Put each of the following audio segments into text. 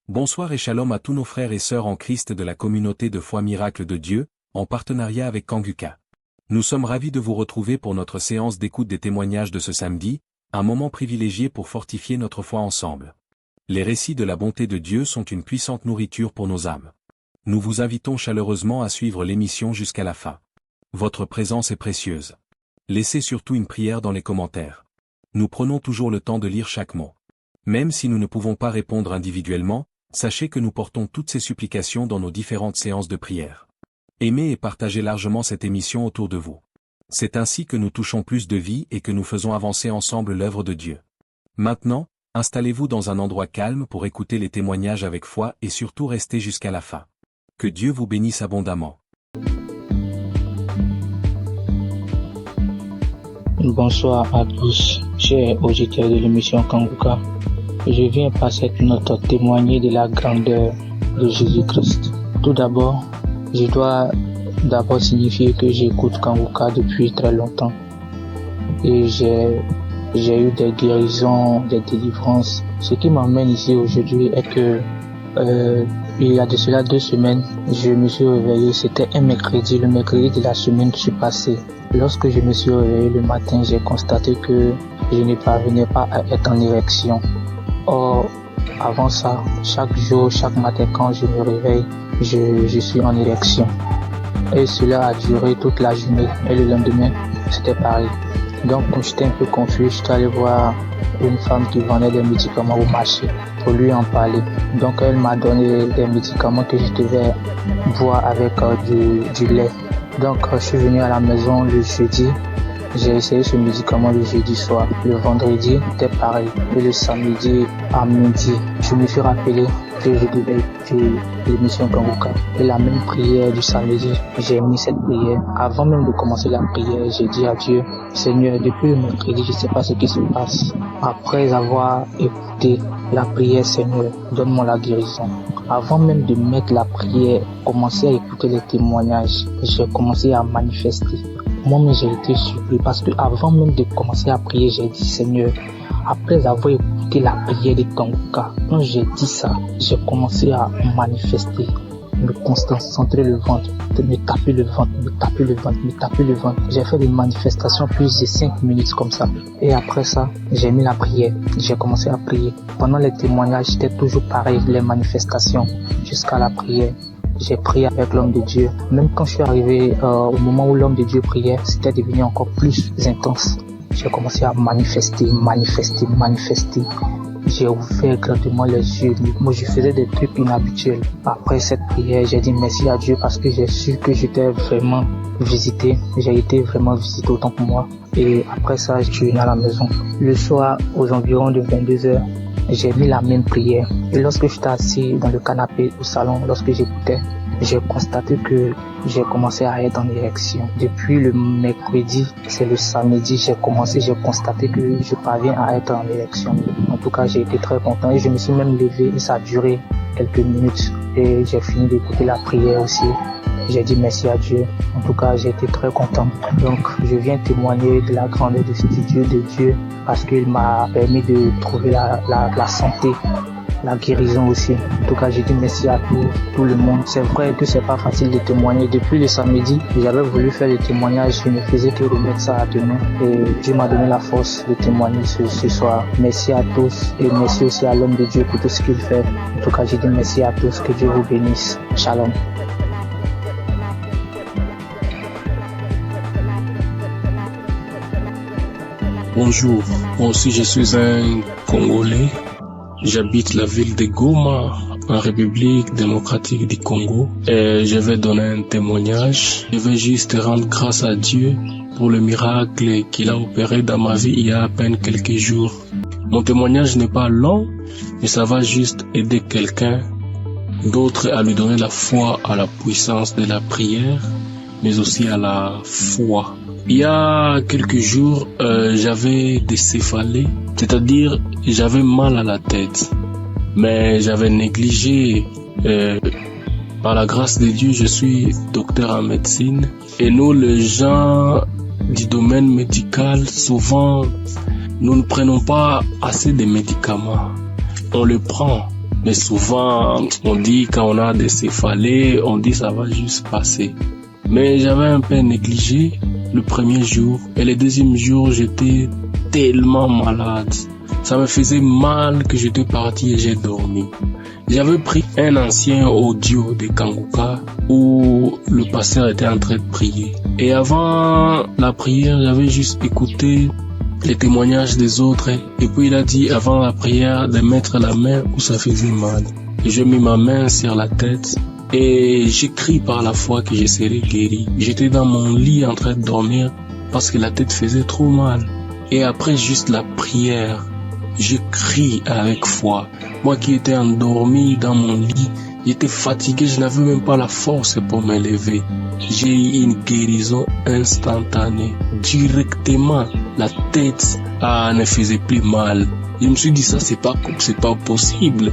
Bonsoir et shalom à tous nos frères et sœurs en Christ de la communauté de foi Miracle de Dieu, en partenariat avec Kanguka. Nous sommes ravis de vous retrouver pour notre séance d'écoute des témoignages de ce samedi, un moment privilégié pour fortifier notre foi ensemble. Les récits de la bonté de Dieu sont une puissante nourriture pour nos âmes. Nous vous invitons chaleureusement à suivre l'émission jusqu'à la fin. Votre présence est précieuse. Laissez surtout une prière dans les commentaires. Nous prenons toujours le temps de lire chaque mot. Même si nous ne pouvons pas répondre individuellement, sachez que nous portons toutes ces supplications dans nos différentes séances de prière. Aimez et partagez largement cette émission autour de vous. C'est ainsi que nous touchons plus de vie et que nous faisons avancer ensemble l'œuvre de Dieu. Maintenant, installez-vous dans un endroit calme pour écouter les témoignages avec foi et surtout restez jusqu'à la fin. Que Dieu vous bénisse abondamment. Bonsoir à tous, chers auditeurs de l'émission Kanguka. Je viens par cette note témoigner de la grandeur de Jésus-Christ. Tout d'abord, je dois signifier que j'écoute Kanguka depuis très longtemps. Et j'ai eu des guérisons, des délivrances. Ce qui m'emmène ici aujourd'hui est que il y a de cela 2 semaines, je me suis réveillé, c'était un mercredi, le mercredi de la semaine qui passée. Lorsque je me suis réveillé le matin, j'ai constaté que je ne parvenais pas à être en érection. Or, avant ça, chaque jour, chaque matin quand je me réveille, je suis en érection. Et cela a duré toute la journée et le lendemain, c'était pareil. Donc, quand j'étais un peu confus, j'étais allé voir une femme qui vendait des médicaments au marché pour lui en parler. Donc, elle m'a donné des médicaments que je devais boire avec du lait. Donc, je suis venu à la maison le jeudi. J'ai essayé ce médicament le jeudi soir. Le vendredi, c'était pareil. Et le samedi à midi, je me suis rappelé que je devais écouter l'émission Kanguka. Et la même prière du samedi, j'ai mis cette prière. Avant même de commencer la prière, j'ai dit à Dieu, Seigneur, depuis le mercredi, je ne sais pas ce qui se passe. Après avoir écouté la prière, Seigneur, donne-moi la guérison. Avant même de mettre la prière, commencer à écouter les témoignages, j'ai commencé à manifester. Moi-même, j'ai été surpris parce que avant même de commencer à prier, j'ai dit, Seigneur, après avoir écouté la prière de Kanguka, quand j'ai dit ça, j'ai commencé à manifester, me concentrer le ventre, me taper le ventre. J'ai fait des manifestations plus de 5 minutes comme ça. Et après ça, j'ai mis la prière. J'ai commencé à prier. Pendant les témoignages, c'était toujours pareil, les manifestations, jusqu'à la prière. J'ai prié avec l'homme de Dieu. Même quand je suis arrivé au moment où l'homme de Dieu priait, c'était devenu encore plus intense. J'ai commencé à manifester. J'ai ouvert grandement les yeux. Moi, je faisais des trucs inhabituels. Après cette prière, j'ai dit merci à Dieu parce que j'ai su que j'étais vraiment visité. J'ai été vraiment visité autant que moi. Et après ça, je suis venu à la maison. Le soir, aux environs de 22h, j'ai mis la même prière. Et lorsque j'étais assis dans le canapé au salon, lorsque j'écoutais, j'ai constaté que j'ai commencé à être en érection. Depuis le mercredi, c'est le samedi, j'ai constaté que je parviens à être en érection. En tout cas, j'ai été très content et je me suis même levé et ça a duré quelques minutes. Et j'ai fini d'écouter la prière aussi. J'ai dit merci à Dieu. En tout cas, j'ai été très content. Donc, je viens témoigner de la grandeur de Dieu parce qu'il m'a permis de trouver la santé, la guérison aussi. En tout cas, j'ai dit merci à tout le monde. C'est vrai que c'est pas facile de témoigner. Depuis le samedi, j'avais voulu faire le témoignage. Je ne faisais que remettre ça à demain. Et Dieu m'a donné la force de témoigner ce soir. Merci à tous et merci aussi à l'homme de Dieu pour tout ce qu'il fait. En tout cas, j'ai dit merci à tous. Que Dieu vous bénisse. Shalom. Bonjour, moi aussi je suis un Congolais. J'habite la ville de Goma, en République démocratique du Congo. Et je vais donner un témoignage. Je vais juste rendre grâce à Dieu pour le miracle qu'il a opéré dans ma vie il y a à peine quelques jours. Mon témoignage n'est pas long, mais ça va juste aider quelqu'un d'autre à lui donner la foi à la puissance de la prière, mais aussi à la foi. Il y a quelques jours, j'avais des céphalées, c'est-à-dire j'avais mal à la tête, mais j'avais négligé. Par la grâce de Dieu, je suis docteur en médecine et nous, les gens du domaine médical, souvent, nous ne prenons pas assez de médicaments. On le prend, Mais souvent, on dit quand on a des céphalées, on dit ça va juste passer. Mais j'avais un peu négligé le premier jour. Et le deuxième jour, j'étais tellement malade. Ça me faisait mal que j'étais parti et j'ai dormi. J'avais pris un ancien audio de Kanguka où le pasteur était en train de prier. Et avant la prière, j'avais juste écouté les témoignages des autres. Et puis il a dit avant la prière de mettre la main où ça faisait mal. Et j'ai mis ma main sur la tête. Et j'ai crié par la foi que je serais guéri. J'étais dans mon lit en train de dormir parce que la tête faisait trop mal. Et après juste la prière, je crie avec foi. Moi qui étais endormi dans mon lit, j'étais fatigué, je n'avais même pas la force pour me lever. J'ai eu une guérison instantanée. Directement, la tête ne faisait plus mal. Je me suis dit ça, c'est pas possible.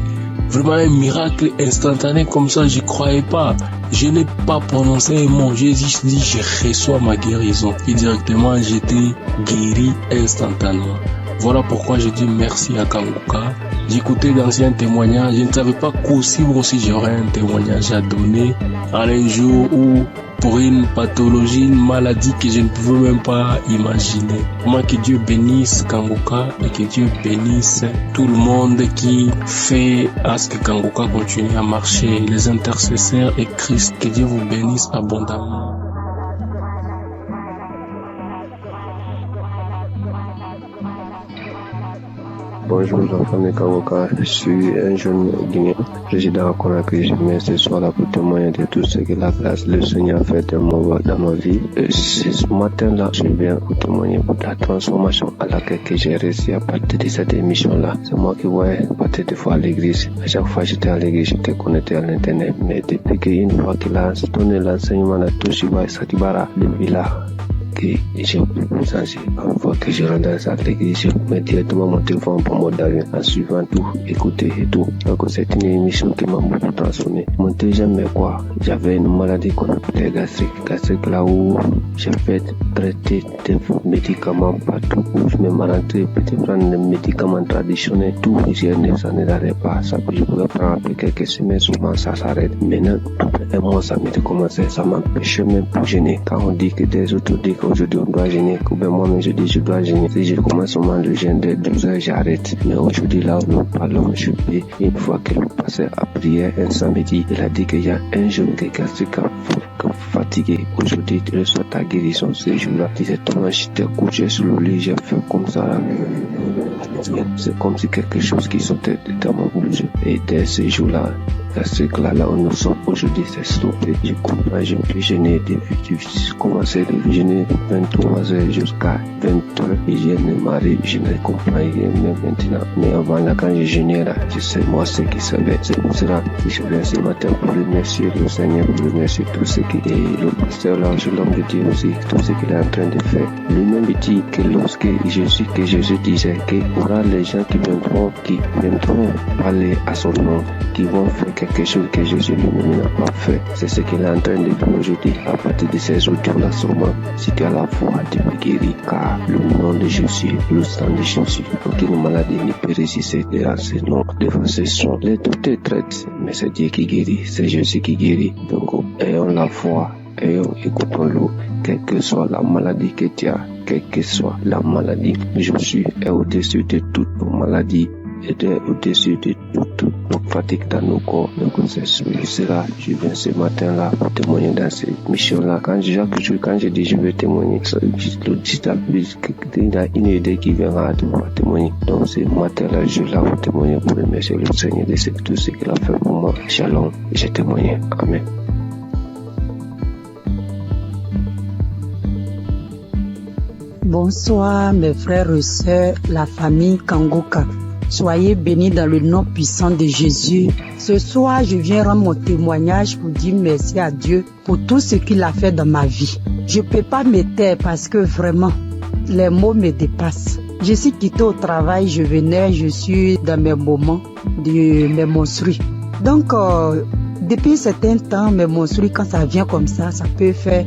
Vraiment un miracle instantané comme ça, je croyais pas. Je n'ai pas prononcé un mot, j'ai juste dit je reçois ma guérison. Et directement j'étais guéri instantanément. Voilà pourquoi je dis merci à Kanguka. J'écoutais d'anciens témoignages, je ne savais pas qu'aussi j'aurais un témoignage à donner en un jour où pour une pathologie, une maladie que je ne pouvais même pas imaginer. Moi, que Dieu bénisse Kanguka et que Dieu bénisse tout le monde qui fait à ce que Kanguka continue à marcher, les intercesseurs et Christ, que Dieu vous bénisse abondamment. Bonjour l'enfant de Kanguka, je suis un jeune Guinéen, résident à Conakry. Je viens ce soir là pour témoigner de tout ce que la grâce, le Seigneur a fait dans ma vie. Ce matin-là, je viens pour témoigner pour la transformation à laquelle j'ai réussi à partir de cette émission-là. C'est moi qui voyais partir des fois à l'église. À chaque fois que j'étais à l'église, j'étais connecté à l'internet. Mais depuis qu'une fois qu'il a donné l'enseignement de Toshiba Satibara, depuis là, que j'ai changé. Une fois que je rentre à l'église, je mets directement mon téléphone pour mon d'avion en suivant tout, écouter et tout. Donc c'est une émission qui m'a beaucoup transformé. Mon deuxième, quoi, j'avais une maladie qu'on appelait gastrique là où j'ai fait traiter des médicaments partout où je me rentré, peut-être prendre des médicaments traditionnels, tout, ça ne n'arrêtait pas. Ça, je pouvais prendre après quelques semaines, souvent ça s'arrête. Maintenant, après un mois, ça m'était commencé, ça m'empêchait même pour gêner. Quand on dit que des autres disent qu'aujourd'hui on doit gêner, que ben moi-même je dis je dois gêner. Si je commence seulement le gêne de 12 heures, j'arrête. Mais aujourd'hui, là où nous parlons, je peux, une fois que nous passons à prière un samedi, il a dit qu'il y a un jeune qui est gastrique fatigué. Aujourd'hui, tu reçois ta guérison ce jour-là. Directement, j'étais couché sur le lit, j'ai fait comme ça. Là. C'est comme si quelque chose qui sortait dans mon bouche. Et dès ce jour-là, gastrique là où nous sommes aujourd'hui, c'est stoppé. Je comprends, je peux gêner depuis que j'ai commencé de gêner 23 heures jusqu'à 20 heures. Et je ne m'arrive, je ne comprends rien même maintenant. Mais avant là, quand je gênais là, je sais moi ce qui savait. C'est pour cela que je viens ce matin pour remercier le Seigneur, pour remercier tout ce qui est le pasteur là, l'homme de Dieu aussi, tout ce qu'il est en train de faire. Lui-même dit que lorsque Jésus disait qu'il y aura les gens qui viendront parler à son nom, qui vont faire quelque chose que Jésus lui-même n'a pas fait. C'est ce qu'il est en train de faire aujourd'hui. À partir de ces audios-là, sûrement, si tu as la foi, tu peux guérir, car le nom de Jésus, le sang de Jésus, aucune maladie ne peut résister devant ce nom, devant ce son. Les doutes traitent, mais c'est Dieu qui guérit, c'est Jésus qui guérit. Donc, ayons la foi, écoutons-le, quelle que soit la maladie que tu as, quelle que soit la maladie. Jésus est au-dessus de toutes nos maladies. Et au-dessus de toute notre fatigue dans nos corps. Donc c'est cela, je viens ce matin-là pour témoigner dans cette mission-là. Quand je dis je vais témoigner, il y a une idée qui viendra à pouvoir témoigner. Donc ce matin-là, je suis là pour témoigner, pour remercier le Seigneur de tout ce qu'il a fait pour moi. Shalom, j'ai témoigné. Amen. Bonsoir mes frères et sœurs, la famille Kanguka. Soyez bénis dans le nom puissant de Jésus. Ce soir, je viens rendre mon témoignage pour dire merci à Dieu pour tout ce qu'il a fait dans ma vie. Je ne peux pas me taire parce que vraiment, les mots me dépassent. Je suis quitté au travail, je suis dans mes moments de mes menstrues. Donc, depuis un certain temps, mes menstrues, quand ça vient comme ça peut faire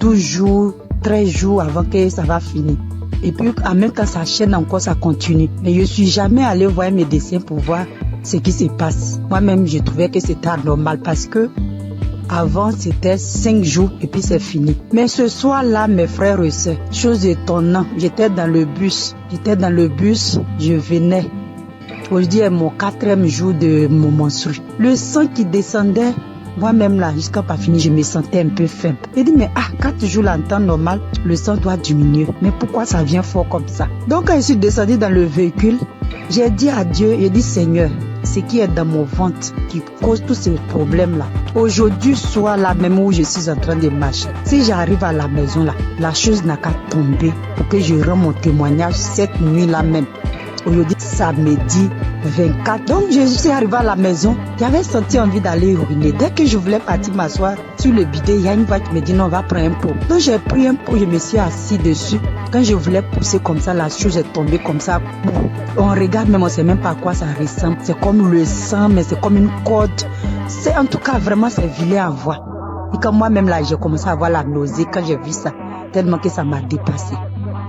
12 jours, 13 jours avant que ça va finir. Et puis, en même temps, ça chaîne encore, ça continue. Mais je ne suis jamais allé voir un médecin pour voir ce qui se passe. Moi-même, je trouvais que c'était anormal parce que avant, c'était 5 jours et puis c'est fini. Mais ce soir-là, mes frères et sœurs, chose étonnante, j'étais dans le bus, je venais. Aujourd'hui est mon 4e jour de mon menstru. Le sang qui descendait, moi-même là, jusqu'à pas fini, je me sentais un peu faible. J'ai dit, mais 4 jours là, en temps normal, le sang doit diminuer. Mais pourquoi ça vient fort comme ça? Donc quand je suis descendue dans le véhicule, j'ai dit à Dieu, j'ai dit, Seigneur, ce qui est dans mon ventre qui cause tous ces problèmes-là. Aujourd'hui, soir là même où je suis en train de marcher, si j'arrive à la maison là, la chose n'a qu'à tomber pour que je rende mon témoignage cette nuit-là même. Aujourd'hui, samedi 24. Donc, je suis arrivée à la maison. J'avais senti envie d'aller uriner. Dès que je voulais partir m'asseoir sur le bidet, il y a une voix qui me dit non, on va prendre un pot. Donc, j'ai pris un pot, je me suis assis dessus. Quand je voulais pousser comme ça, la chose est tombée comme ça. On regarde, même on ne sait même pas à quoi ça ressemble. C'est comme le sang, mais c'est comme une corde. C'est en tout cas, vraiment, c'est vilain à voir. Et quand moi-même, là, j'ai commencé à avoir la nausée quand j'ai vu ça, tellement que ça m'a dépassé.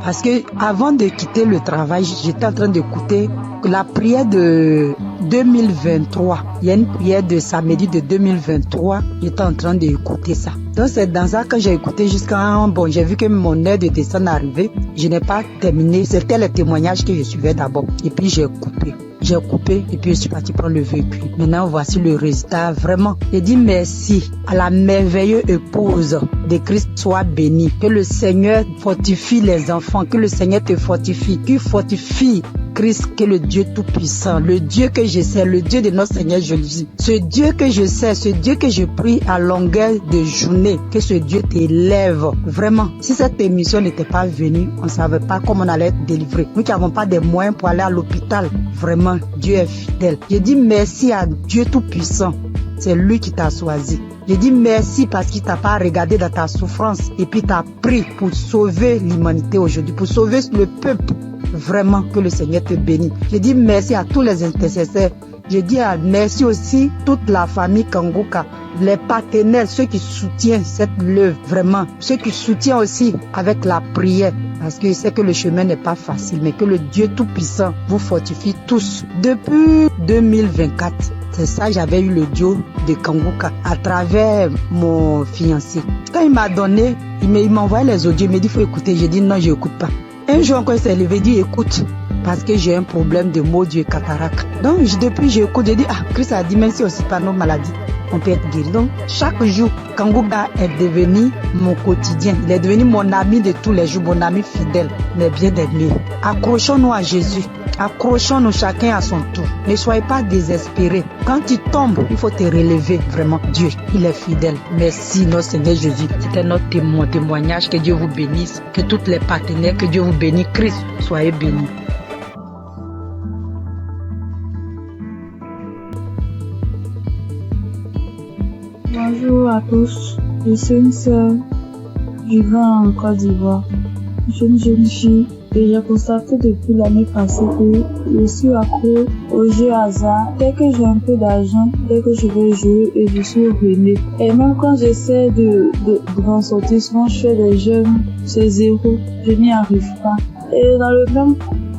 Parce que avant de quitter le travail, j'étais en train d'écouter la prière de 2023. Il y a une prière de samedi de 2023. J'étais en train d'écouter ça. Donc c'est dans ça que j'ai écouté jusqu'à j'ai vu que mon heure de descente est arrivée. Je n'ai pas terminé. C'était le témoignage que je suivais d'abord. Et puis j'ai coupé et puis je suis parti prendre le véhicule. Maintenant, voici le résultat. Vraiment, j'ai dit merci à la merveilleuse épouse de Christ soit bénie. Que le Seigneur fortifie les enfants, que le Seigneur te fortifie, qu'il fortifie Christ, que le Dieu tout-puissant, le Dieu que je sais, le Dieu de notre Seigneur Jésus, ce Dieu que je sais, ce Dieu que je prie à longueur de journée, que ce Dieu t'élève. Vraiment, si cette émission n'était pas venue, on ne savait pas comment on allait être délivré. Nous qui n'avons pas des moyens pour aller à l'hôpital, vraiment, Dieu est fidèle. Je dis merci à Dieu tout-puissant. C'est lui qui t'a choisi. Je dis merci parce qu'il t'a pas regardé dans ta souffrance et puis t'a pris pour sauver l'humanité aujourd'hui, pour sauver le peuple. Vraiment que le Seigneur te bénisse. Je dis merci à tous les intercesseurs. Je dis merci aussi toute la famille Kanguka, les partenaires, ceux qui soutiennent cette œuvre, vraiment, ceux qui soutiennent aussi avec la prière, parce que c'est que le chemin n'est pas facile, mais que le Dieu Tout-Puissant vous fortifie tous. Depuis 2024, c'est ça, j'avais eu le duo de Kanguka à travers mon fiancé. Quand il m'a donné, il m'a envoyé les audios, il m'a dit il faut écouter. J'ai dit non, je n'écoute pas. Un jour encore, il s'est levé, il dit écoute, parce que j'ai un problème de maux d'yeux cataracte. Donc depuis j'écoute, j'ai dit Christ a dit même si aussi par nos maladies, on peut être guéri. Donc chaque jour, Kanguka est devenu mon quotidien. Il est devenu mon ami de tous les jours, mon ami fidèle, mais bien aimé. Accrochons-nous à Jésus. Accrochons-nous chacun à son tour. Ne soyez pas désespérés. Quand tu tombes, il faut te relever. Vraiment, Dieu, il est fidèle. Merci, notre Seigneur Jésus. C'était notre témoignage. Que Dieu vous bénisse. Que tous les partenaires, que Dieu vous bénisse. Christ, soyez bénis. Bonjour à tous. Je suis une sœur vivant en Côte d'Ivoire. Je suis une jeune fille. Et j'ai constaté depuis l'année passée que je suis accro aux jeux hasard. Dès que j'ai un peu d'argent, dès que je veux jouer, et je suis ruinée. Et même quand j'essaie de m'en sortir, souvent je fais des jeux, c'est zéro, je n'y arrive pas. Et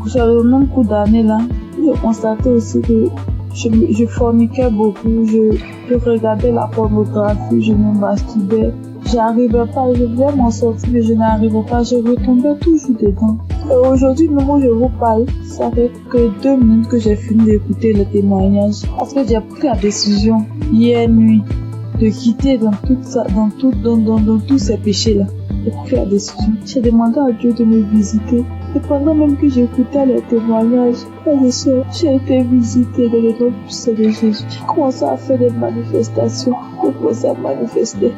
sur le même coup d'année là, j'ai constaté aussi que je forniquais beaucoup, je regardais la pornographie, je me masturbais. J'arrivais pas, je voulais m'en sortir, mais je n'arrivais pas, je retombais toujours dedans. Et aujourd'hui, le moment où je vous parle, ça fait que 2 minutes que j'ai fini d'écouter le témoignage. Parce que j'ai pris la décision, hier nuit, de quitter dans tous ces péchés-là. J'ai pris la décision. J'ai demandé à Dieu de me visiter. Et pendant même que j'écoutais les témoignages, j'ai été visitée dans le nom puissant de Jésus. J'ai commencé à faire des manifestations. J'ai commencé à manifester.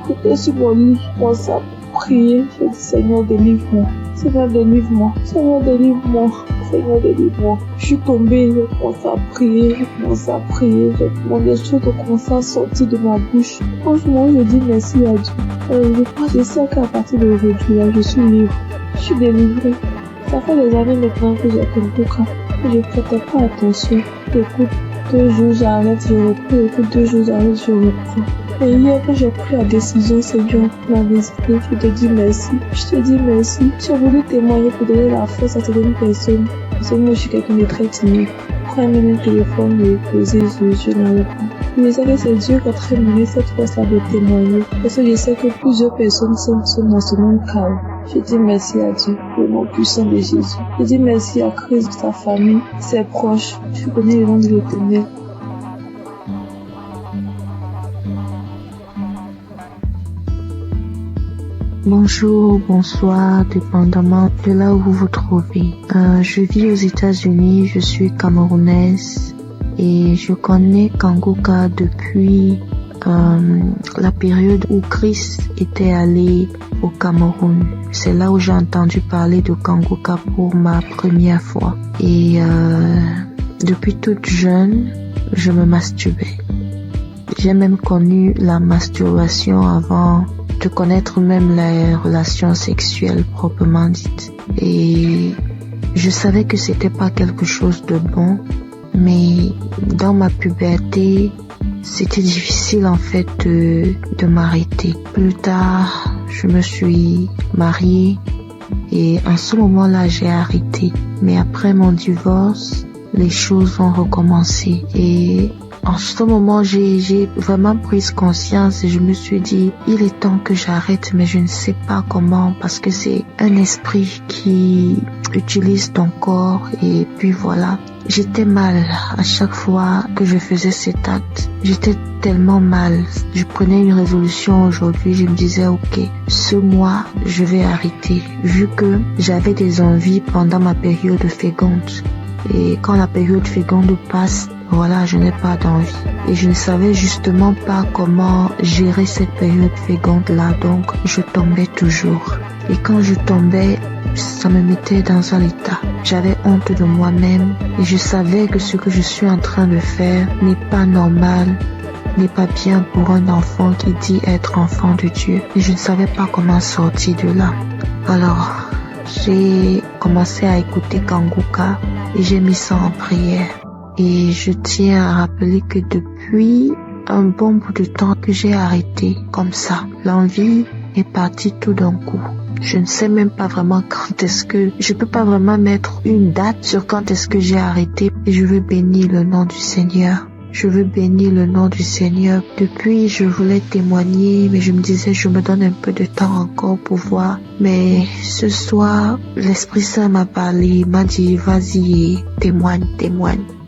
J'étais sur mon lit, je commençais à prier. J'ai dit Seigneur, délivre-moi. Seigneur, délivre-moi. Seigneur, délivre-moi. Seigneur, délivre-moi. Je suis tombée, j'ai commencé à prier. Les choses ont commencé à sortir de ma bouche. Franchement, je dis merci à Dieu. Je sais qu'à partir d'aujourd'hui, je suis libre. Je suis délivrée. Ça fait des années maintenant que j'ai Kanguka. Je ne prêtais pas attention. J'écoute 2 jours, j'arrête, je reprends. J'écoute 2 jours, j'arrête, je reprends. Et hier, quand j'ai pris la décision, Seigneur, pour la visiter, je te dis merci. J'ai voulu témoigner pour donner la force à certaines personnes. Parce que moi, je suis quelqu'un de très timide. après mon téléphone et poser Jésus dans le coin. Je sais que c'est Dieu qui a terminé cette fois ça de témoigner. Parce que je sais que plusieurs personnes sont dans ce même cas. Je dis merci à Dieu, le nom puissant de Jésus. Je dis merci à Christ, sa famille, ses proches. Je connais le nom de l'Éternel. Bonjour, bonsoir, dépendamment de là où vous vous trouvez. Je vis aux États-Unis, je suis camerounaise et je connais Kanguka depuis la période où Christ était allé au Cameroun. C'est là où j'ai entendu parler de Kanguka pour ma première fois. Et depuis toute jeune, je me masturbais. J'ai même connu la masturbation avant de connaître même les relations sexuelles proprement dites. Et je savais que c'était pas quelque chose de bon, mais dans ma puberté, c'était difficile en fait de m'arrêter. Plus tard, je me suis mariée et en ce moment-là, j'ai arrêté. Mais après mon divorce, les choses ont recommencé et en ce moment, j'ai vraiment pris conscience et je me suis dit, il est temps que j'arrête, mais je ne sais pas comment parce que c'est un esprit qui utilise ton corps et puis voilà. J'étais mal à chaque fois que je faisais cet acte. J'étais tellement mal. Je prenais une résolution aujourd'hui, je me disais, ok, ce mois, je vais arrêter vu que j'avais des envies pendant ma période féconde. Et quand la période féconde passe, voilà, je n'ai pas d'envie. Et je ne savais justement pas comment gérer cette période féconde-là, donc je tombais toujours. Et quand je tombais, ça me mettait dans un état. J'avais honte de moi-même et je savais que ce que je suis en train de faire n'est pas normal, n'est pas bien pour un enfant qui dit être enfant de Dieu. Et je ne savais pas comment sortir de là. Alors, j'ai commencé à écouter Kanguka et j'ai mis ça en prière. Et je tiens à rappeler que depuis un bon bout de temps que j'ai arrêté comme ça, l'envie est partie tout d'un coup. Je ne sais même pas vraiment quand est-ce que... Je peux pas vraiment mettre une date sur quand est-ce que j'ai arrêté. Et je veux bénir le nom du Seigneur. Je veux bénir le nom du Seigneur. Depuis, je voulais témoigner, mais je me disais, je me donne un peu de temps encore pour voir. Mais ce soir, l'Esprit Saint m'a parlé, m'a dit, vas-y, témoigne.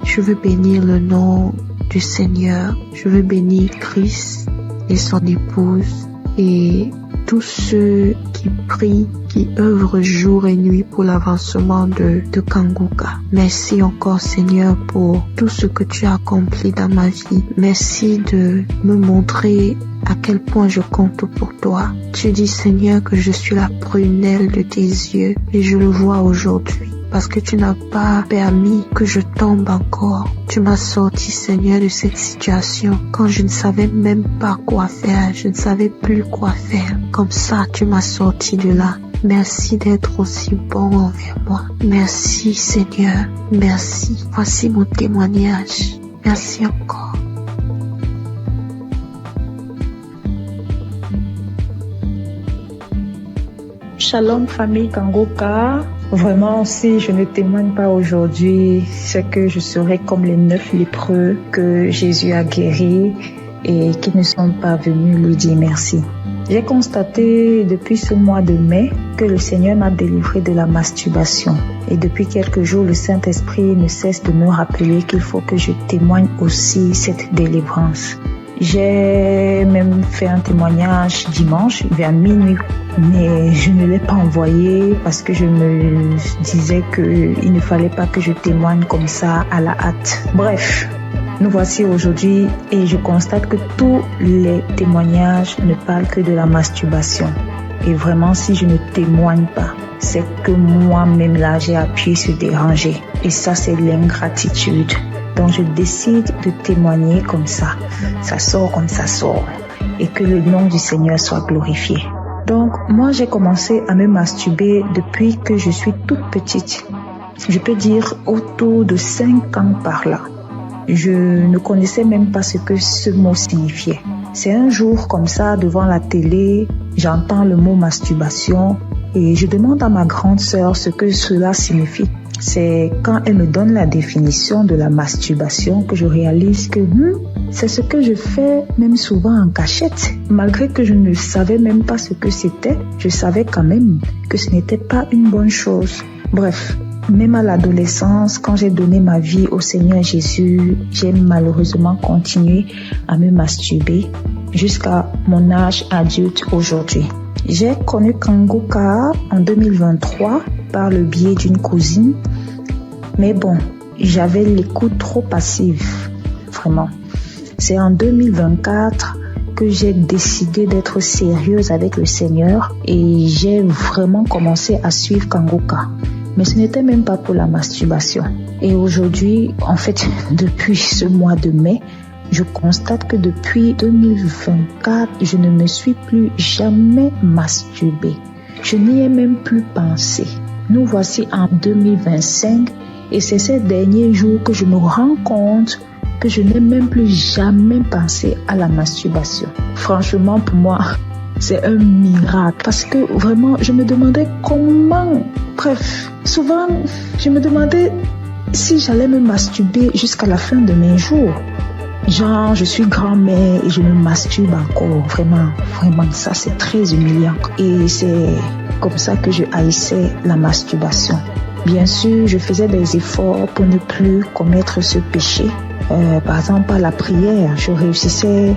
Je veux bénir le nom du Seigneur. Je veux bénir Christ et son épouse et tous ceux qui prient, qui œuvrent jour et nuit pour l'avancement de Kanguka. Merci encore Seigneur pour tout ce que tu as accompli dans ma vie. Merci de me montrer à quel point je compte pour toi. Tu dis Seigneur que je suis la prunelle de tes yeux et je le vois aujourd'hui. Parce que tu n'as pas permis que je tombe encore. Tu m'as sorti, Seigneur, de cette situation quand je ne savais même pas quoi faire. Je ne savais plus quoi faire. Comme ça, tu m'as sorti de là. Merci d'être aussi bon envers moi. Merci, Seigneur. Merci. Voici mon témoignage. Merci encore. Shalom, famille Kanguka. Vraiment, si je ne témoigne pas aujourd'hui, c'est que je serai comme les 9 lépreux que Jésus a guéris et qui ne sont pas venus lui dire merci. J'ai constaté depuis ce mois de mai que le Seigneur m'a délivré de la masturbation. Et depuis quelques jours, le Saint-Esprit ne cesse de me rappeler qu'il faut que je témoigne aussi cette délivrance. J'ai même fait un témoignage dimanche vers minuit, mais je ne l'ai pas envoyé parce que je me disais qu'il ne fallait pas que je témoigne comme ça à la hâte. Bref, nous voici aujourd'hui et je constate que tous les témoignages ne parlent que de la masturbation. Et vraiment, si je ne témoigne pas, c'est que moi-même là, j'ai appuyé sur déranger. Et ça, c'est l'ingratitude. Donc je décide de témoigner comme ça. Ça sort comme ça sort. Et que le nom du Seigneur soit glorifié. Donc moi j'ai commencé à me masturber depuis que je suis toute petite. Je peux dire autour de 5 ans par là. Je ne connaissais même pas ce que ce mot signifiait. C'est un jour comme ça devant la télé, j'entends le mot masturbation et je demande à ma grande sœur ce que cela signifie. C'est quand elle me donne la définition de la masturbation que je réalise que c'est ce que je fais même souvent en cachette. Malgré que je ne savais même pas ce que c'était, je savais quand même que ce n'était pas une bonne chose. Bref, même à l'adolescence, quand j'ai donné ma vie au Seigneur Jésus, j'ai malheureusement continué à me masturber jusqu'à mon âge adulte aujourd'hui. J'ai connu Kanguka en 2023 par le biais d'une cousine. Mais bon, j'avais l'écoute trop passive, vraiment. C'est en 2024 que j'ai décidé d'être sérieuse avec le Seigneur et j'ai vraiment commencé à suivre Kanguka. Mais ce n'était même pas pour la masturbation. Et aujourd'hui, en fait, depuis ce mois de mai, je constate que depuis 2024, je ne me suis plus jamais masturbée. Je n'y ai même plus pensé. Nous voici en 2025 et c'est ces derniers jours que je me rends compte que je n'ai même plus jamais pensé à la masturbation. Franchement, pour moi, c'est un miracle parce que vraiment, je me demandais comment. Bref, souvent, je me demandais si j'allais me masturber jusqu'à la fin de mes jours. Genre, je suis grand-mère et je me masturbe encore. Vraiment, ça c'est très humiliant. Et c'est comme ça que je haïssais la masturbation. Bien sûr, je faisais des efforts pour ne plus commettre ce péché. Par exemple, à la prière, je réussissais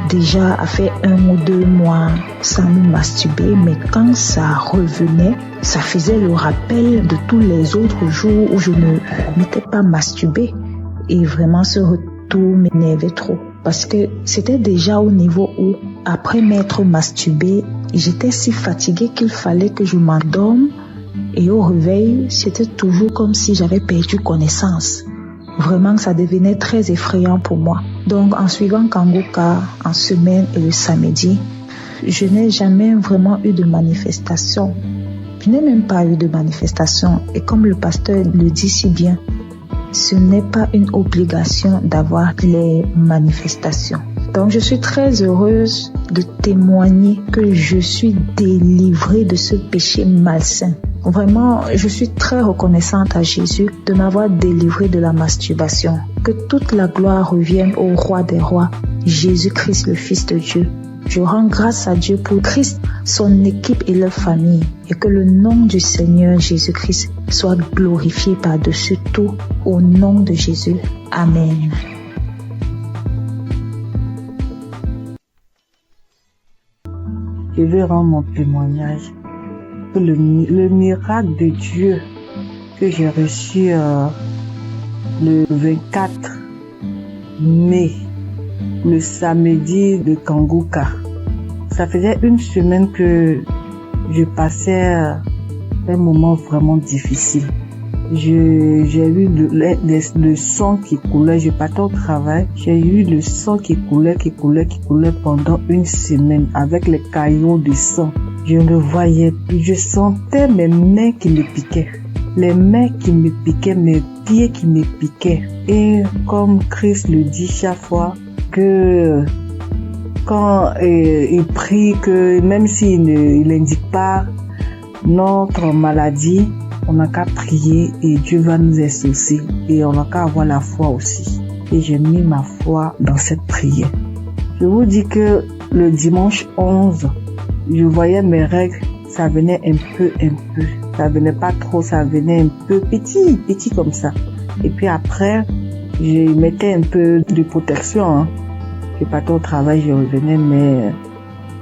déjà à faire 1 ou 2 mois sans me masturber. Mais quand ça revenait, ça faisait le rappel de tous les autres jours où je ne m'étais pas masturbée. Et vraiment, ce tout m'énervait trop parce que c'était déjà au niveau où, après m'être masturbée, j'étais si fatiguée qu'il fallait que je m'endorme et au réveil, c'était toujours comme si j'avais perdu connaissance. Vraiment, ça devenait très effrayant pour moi. Donc, en suivant Kanguka en semaine et le samedi, je n'ai jamais vraiment eu de manifestation. Je n'ai même pas eu de manifestation. Et comme le pasteur le dit si bien, ce n'est pas une obligation d'avoir les manifestations. Donc, je suis très heureuse de témoigner que je suis délivrée de ce péché malsain. Vraiment, je suis très reconnaissante à Jésus de m'avoir délivrée de la masturbation. Que toute la gloire revienne au Roi des Rois, Jésus-Christ, le Fils de Dieu. Je rends grâce à Dieu pour Christ, son équipe et leur famille, et que le nom du Seigneur Jésus-Christ soit glorifié par-dessus tout, au nom de Jésus. Amen. Je vais rendre mon témoignage pour le miracle de Dieu que j'ai reçu le 24 mai, le samedi de Kanguka. Ça faisait 1 semaine que je passais un moment vraiment difficile. J'ai eu le sang qui coulait, je partais au travail, j'ai eu le sang qui coulait pendant 1 semaine avec les caillots de sang. Je ne voyais plus, je sentais mes mains qui me piquaient, les mains qui me piquaient, mes pieds qui me piquaient. Et comme Christ le dit chaque fois, que quand il prie, que même s'il n'indique pas notre maladie, on n'a qu'à prier et Dieu va nous exaucer et on n'a qu'à avoir la foi aussi. Et j'ai mis ma foi dans cette prière. Je vous dis que le dimanche 11, je voyais mes règles, ça venait un peu. Ça venait pas trop, ça venait un peu petit comme ça. Et puis après, je mettais un peu de protection. Je partais au travail, je revenais, mais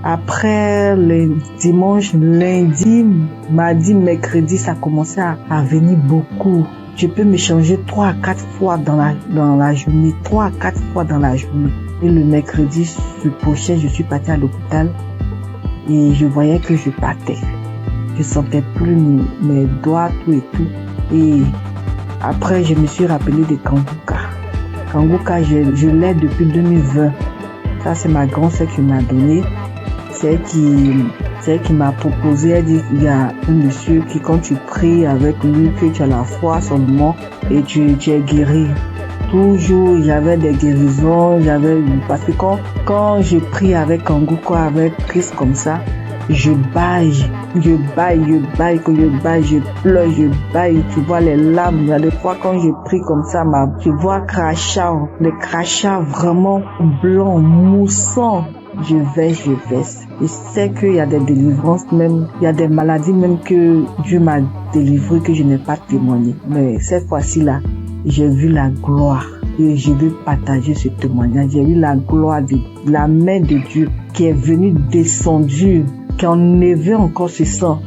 après le dimanche, lundi, mardi, mercredi, ça commençait à venir beaucoup. Je peux me changer 3 à 4 fois dans la journée, 3 à 4 fois dans la journée. Et le mercredi, ce prochain, je suis partie à l'hôpital et je voyais que je partais. Je sentais plus mes doigts, tout et tout. Et après, je me suis rappelé de Kanguka. Kanguka, je l'ai depuis 2020. Ça, c'est ma grand-sœur qui m'a donné. C'est elle qui m'a proposé. Elle dit, il y a un monsieur qui, quand tu pries avec lui, que tu as la foi seulement et tu es guéri. Toujours, j'avais des guérisons, parce que quand je prie avec Kanguka, avec Christ comme ça, je baille, je pleure, je baille. Tu vois les larmes. Il y a des fois quand je prie comme ça, je vois des crachats vraiment blancs, moussants. Je verse. Je sais qu'il y a des délivrances même, il y a des maladies même que Dieu m'a délivré que je n'ai pas témoigné. Mais cette fois-ci là, j'ai vu la gloire et je veux partager ce témoignage. J'ai vu la gloire de la main de Dieu qui est venue descendue, qui a enlevé encore ce sang.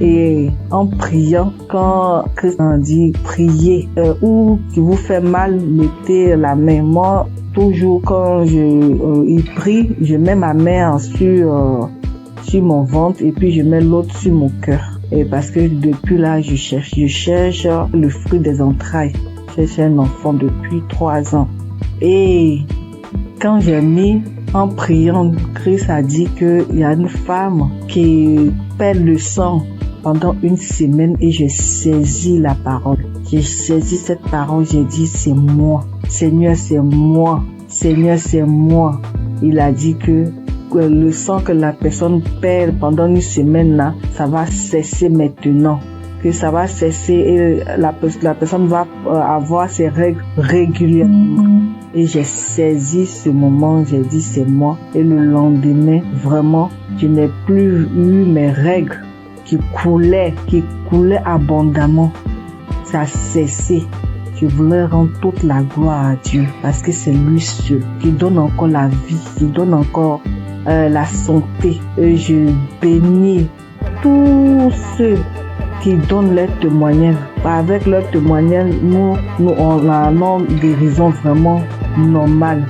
Et en priant, quand Christ a dit priez, ou qui vous fait mal, mettez la main. Moi, toujours quand il prie, je mets ma main sur mon ventre et puis je mets l'autre sur mon cœur. Et parce que depuis là, je cherche le fruit des entrailles. Je cherche un enfant depuis 3 ans. Et quand j'ai mis en priant, Christ a dit qu'il y a une femme qui perd le sang pendant 1 semaine et j'ai saisi la parole. J'ai saisi cette parole, j'ai dit c'est moi. Seigneur, c'est moi. Seigneur, c'est moi. Il a dit que le sang que la personne perd pendant 1 semaine là, ça va cesser maintenant. Que ça va cesser et la personne va avoir ses règles régulièrement. Et j'ai saisi ce moment, j'ai dit c'est moi. Et le lendemain, vraiment, je n'ai plus eu mes règles qui coulaient abondamment. Ça a cessé. Je voulais rendre toute la gloire à Dieu parce que c'est lui seul qui donne encore la vie, qui donne encore la santé. Et je bénis tous ceux qui donnent leur témoignage. Avec leur témoignage, nous on a une guérison vraiment normale.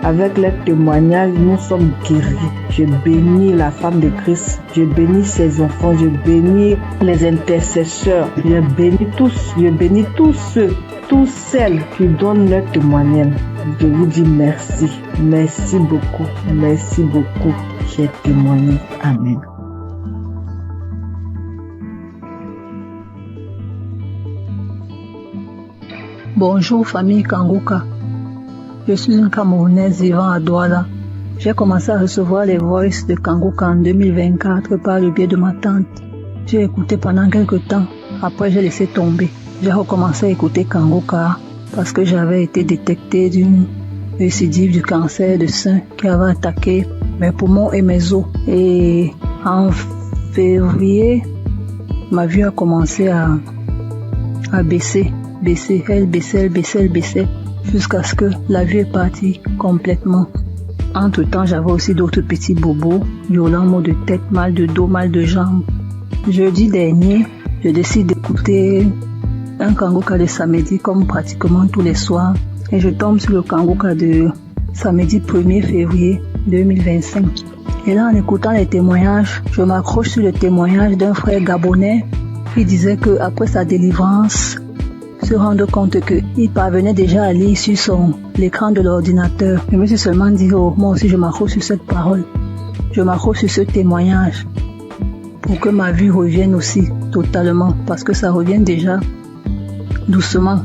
Avec leur témoignage, nous sommes guéris. Je bénis la femme de Christ. Je bénis ses enfants. Je bénis les intercesseurs. Je bénis tous ceux, toutes celles qui donnent leur témoignage. Je vous dis merci. Merci beaucoup. Merci beaucoup. J'ai témoigné. Amen. Bonjour famille Kanguka. Je suis une Camerounaise vivant à Douala. J'ai commencé à recevoir les voices de Kanguka en 2024 par le biais de ma tante. J'ai écouté pendant quelques temps. Après, j'ai laissé tomber. J'ai recommencé à écouter Kanguka parce que j'avais été détectée d'une récidive du cancer de sein qui avait attaqué mes poumons et mes os. Et en février, ma vue a commencé à baisser. Elle baissait, jusqu'à ce que la vue est partie complètement. Entre-temps, j'avais aussi d'autres petits bobos, violents maux de tête, mal de dos, mal de jambes. Jeudi dernier, je décide d'écouter un Kanguka de samedi comme pratiquement tous les soirs et je tombe sur le Kanguka de samedi 1er février 2025. Et là, en écoutant les témoignages, je m'accroche sur le témoignage d'un frère gabonais qui disait qu'après sa délivrance, se rendre compte qu'il parvenait déjà à lire sur l'écran de l'ordinateur. Je me suis seulement dit, oh, moi aussi je m'accroche sur cette parole. Je m'accroche sur ce témoignage pour que ma vue revienne aussi totalement, parce que ça revient déjà doucement.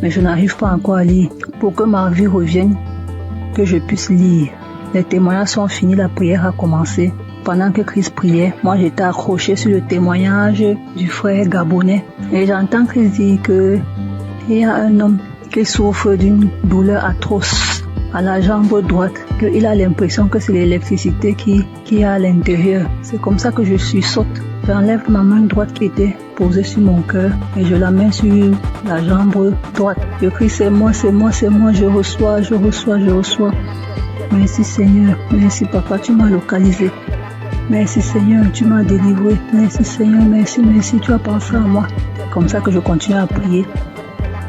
Mais je n'arrive pas encore à lire. Pour que ma vue revienne, que je puisse lire. Les témoignages sont finis, la prière a commencé. Pendant que Christ priait, moi j'étais accroché sur le témoignage du frère gabonais. Et j'entends Christ dire qu'il y a un homme qui souffre d'une douleur atroce à la jambe droite, qu'il a l'impression que c'est l'électricité qui est à l'intérieur. C'est comme ça que je sursaute. J'enlève ma main droite qui était posée sur mon cœur et je la mets sur la jambe droite. Je crie c'est moi, je reçois. Merci Seigneur, merci Papa, tu m'as localisé. Merci Seigneur, tu m'as délivré. Merci Seigneur, merci, tu as pensé à moi. C'est comme ça que je continue à prier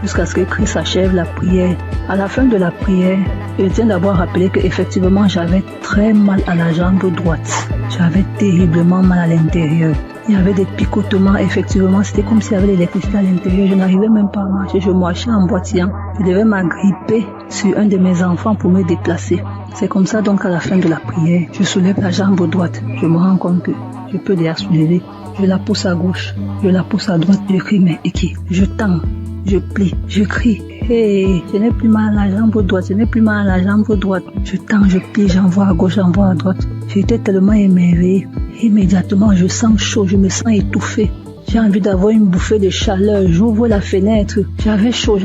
jusqu'à ce que Christ achève la prière. À la fin de la prière, je tiens d'abord à rappeler qu'effectivement j'avais très mal à la jambe droite. J'avais terriblement mal à l'intérieur. Il y avait des picotements, effectivement, c'était comme s'il y avait l'électricité à l'intérieur. Je n'arrivais même pas à marcher, je marchais en boitillant. Je devais m'agripper sur un de mes enfants pour me déplacer. C'est comme ça donc à la fin de la prière, je soulève la jambe droite. Je me rends compte que je peux déjà soulever. Je la pousse à gauche, je la pousse à droite, je crie mais Eki, je tends. je plie, je crie. Hey, je n'ai plus mal à la jambe droite, je n'ai plus mal à la jambe droite. Je tends, je plie, j'envoie à gauche, j'envoie à droite. J'étais tellement émerveillée. Immédiatement, je sens chaud, je me sens étouffée. J'ai envie d'avoir une bouffée de chaleur. J'ouvre la fenêtre. J'avais chaud.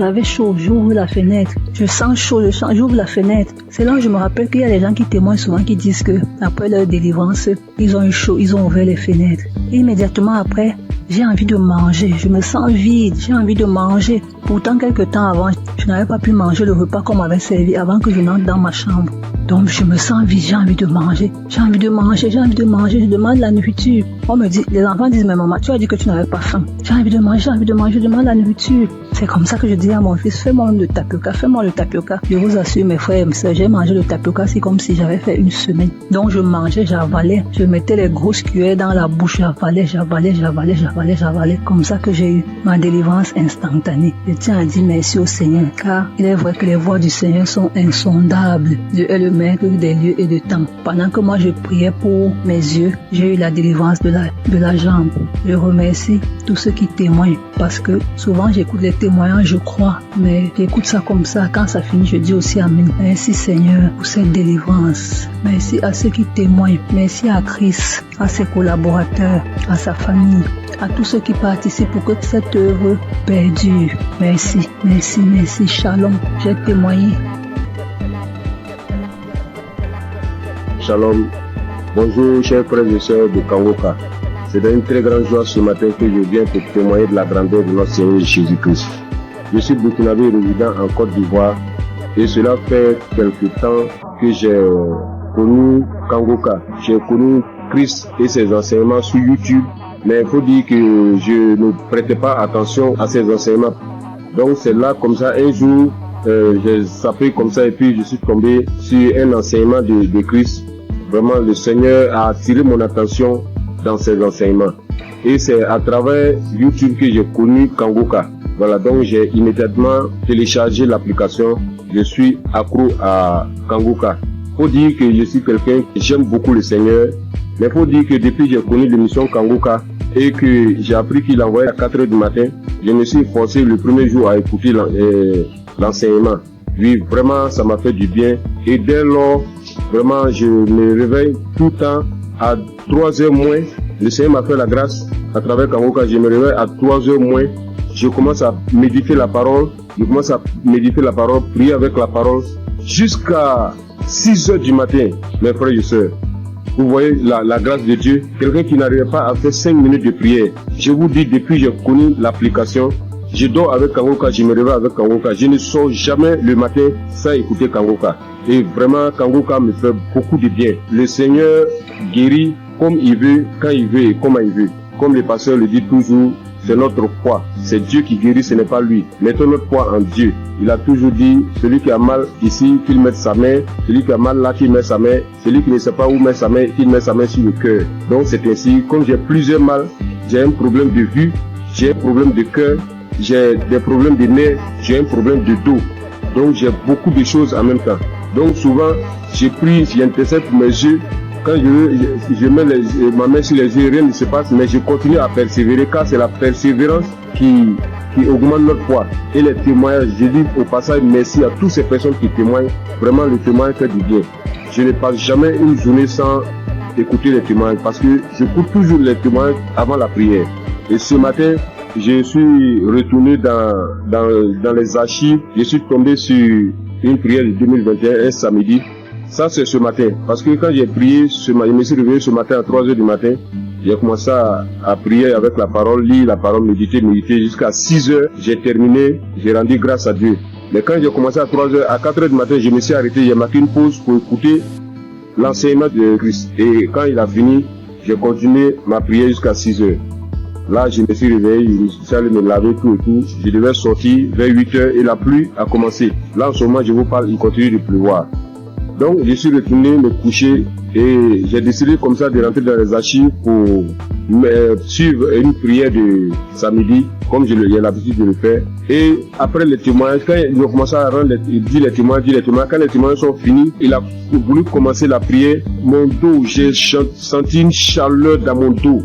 J'ouvre la fenêtre. Je sens chaud, j'ouvre la fenêtre. C'est là où je me rappelle qu'il y a des gens qui témoignent souvent qui disent que après leur délivrance, ils ont eu chaud, ils ont ouvert les fenêtres. Et immédiatement après, j'ai envie de manger. Je me sens vide. J'ai envie de manger. Pourtant, quelques temps avant, je n'avais pas pu manger le repas qu'on m'avait servi avant que je n'entre dans ma chambre. Donc, je me sens vide. J'ai envie de manger. Je demande la nourriture. On me dit, les enfants disent, mais maman, tu as dit que tu n'avais pas faim. J'ai envie de manger. Je demande la nourriture. C'est comme ça que je dis à mon fils, fais-moi le tapioca. Je vous assure, mes frères et mes sœurs, j'ai mangé le tapioca, c'est comme si j'avais fait une semaine. Donc, je mangeais, j'avalais. Je mettais les grosses cuillères dans la bouche, j'avalais. Comme ça que j'ai eu ma délivrance instantanée. Je tiens à dire merci au Seigneur, car il est vrai que les voies du Seigneur sont insondables. Dieu est le maître des lieux et de temps. Pendant que moi je priais pour mes yeux, j'ai eu la délivrance de la jambe. Je remercie tous ceux qui témoignent, parce que souvent j'écoute les témoignages, je crois, mais j'écoute ça comme ça. Quand ça finit, je dis aussi Amen. Merci Seigneur pour cette délivrance. Merci à ceux qui témoignent. Merci à Christ, à ses collaborateurs, à sa famille, à tous ceux qui participent pour que cette œuvre perdure. Merci. Shalom. J'ai témoigné. Shalom. Bonjour, chers frères et sœurs de Kangoka. C'est une très grande joie ce matin que je viens pour témoigner de la grandeur de notre Seigneur Jésus-Christ. Je suis burkinabé résident en Côte d'Ivoire et cela fait quelque temps que j'ai connu Kangoka. J'ai connu Christ et ses enseignements sur YouTube, mais il faut dire que je ne prêtais pas attention à ses enseignements. Donc c'est là comme ça un jour j'ai sapé comme ça et puis je suis tombé sur un enseignement de Christ. Vraiment le Seigneur a attiré mon attention dans ses enseignements. Et c'est à travers YouTube que j'ai connu Kangoka. Voilà, donc j'ai immédiatement téléchargé l'application. Je suis accro à Kangoka. Faut dire que je suis quelqu'un qui j'aime beaucoup le Seigneur. Mais faut dire que depuis que j'ai connu l'émission Kangoka et que j'ai appris qu'il envoyait à 4h du matin, je me suis forcé le premier jour à écouter l'enseignement. Oui, vraiment, ça m'a fait du bien. Et dès lors, vraiment, je me réveille tout le temps à 3h moins. Le Seigneur m'a fait la grâce à travers Kangoka. Je me réveille à 3h moins. Je commence à méditer la parole. Prier avec la parole jusqu'à 6h du matin, mes frères et sœurs. Vous voyez la grâce de Dieu. Quelqu'un qui n'arrivait pas à faire 5 minutes de prière. Je vous dis, depuis que j'ai connu l'application, je dors avec Kangoka, je me réveille avec Kangoka. Je ne sors jamais le matin sans écouter Kangoka. Et vraiment, Kangoka me fait beaucoup de bien. Le Seigneur guérit comme il veut, quand il veut et comment il veut. Comme le pasteur le dit toujours, c'est notre foi. C'est Dieu qui guérit, ce n'est pas lui. Mettons notre foi en Dieu. Il a toujours dit, celui qui a mal ici, qu'il mette sa main. Celui qui a mal là, qu'il mette sa main. Celui qui ne sait pas où mettre sa main, qu'il mette sa main sur le cœur. Donc c'est ainsi, comme j'ai plusieurs mal, j'ai un problème de vue, j'ai un problème de cœur, j'ai des problèmes de nerfs, j'ai un problème de dos. Donc j'ai beaucoup de choses en même temps. Donc souvent, j'intercède pour mes yeux. Quand je mets ma main sur les yeux, rien ne se passe, mais je continue à persévérer, car c'est la persévérance qui augmente notre foi. Et les témoignages, je dis au passage merci à toutes ces personnes qui témoignent. Vraiment, le témoignage fait du bien. Je ne passe jamais une journée sans écouter les témoignages, parce que j'écoute toujours les témoignages avant la prière. Et ce matin, je suis retourné dans les archives. Je suis tombé sur une prière de 2021, un samedi. Ça, c'est ce matin. Parce que quand j'ai prié, je me suis réveillé ce matin à 3h du matin. J'ai commencé à prier avec la parole, lire la parole, méditer jusqu'à 6h. J'ai terminé, j'ai rendu grâce à Dieu. Mais quand j'ai commencé à 3h, à 4h du matin, je me suis arrêté. J'ai marqué une pause pour écouter l'enseignement de Christ. Et quand il a fini, j'ai continué ma prière jusqu'à 6h. Là, je me suis réveillé, je suis allé me laver tout et tout. Je devais sortir vers 8h et la pluie a commencé. Là, en ce moment, je vous parle, il continue de pleuvoir. Donc, je suis retourné me coucher et j'ai décidé comme ça de rentrer dans les archives pour suivre une prière de samedi, comme j'ai l'habitude de le faire. Et après les témoignages, quand il a commencé à dire les témoignages, quand les témoignages sont finis, il a voulu commencer la prière. Mon dos, j'ai senti une chaleur dans mon dos.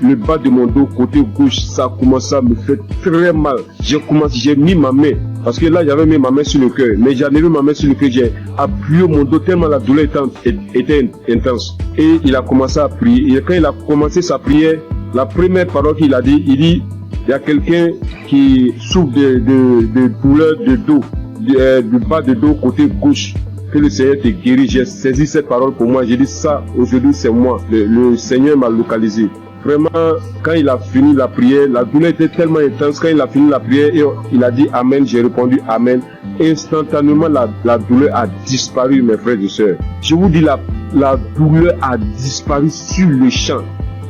le bas de mon dos, côté gauche, ça a commencé à me faire très mal. J'ai mis ma main, parce que là j'avais mis ma main sur le cœur, mais j'avais mis ma main sur le cœur, j'ai appuyé mon dos tellement la douleur était intense. Et il a commencé à prier. Et quand il a commencé sa prière, la première parole qu'il a dit, il dit, il y a quelqu'un qui souffre de douleur de dos, du bas de dos côté gauche. Que le Seigneur te guérit. J'ai saisi cette parole pour moi. J'ai dit ça, aujourd'hui c'est moi. Le Seigneur m'a localisé. Vraiment, quand il a fini la prière, la douleur était tellement intense. Quand il a fini la prière, il a dit Amen. J'ai répondu Amen. Instantanément, la douleur a disparu, mes frères et sœurs. Je vous dis, la douleur a disparu sur le champ.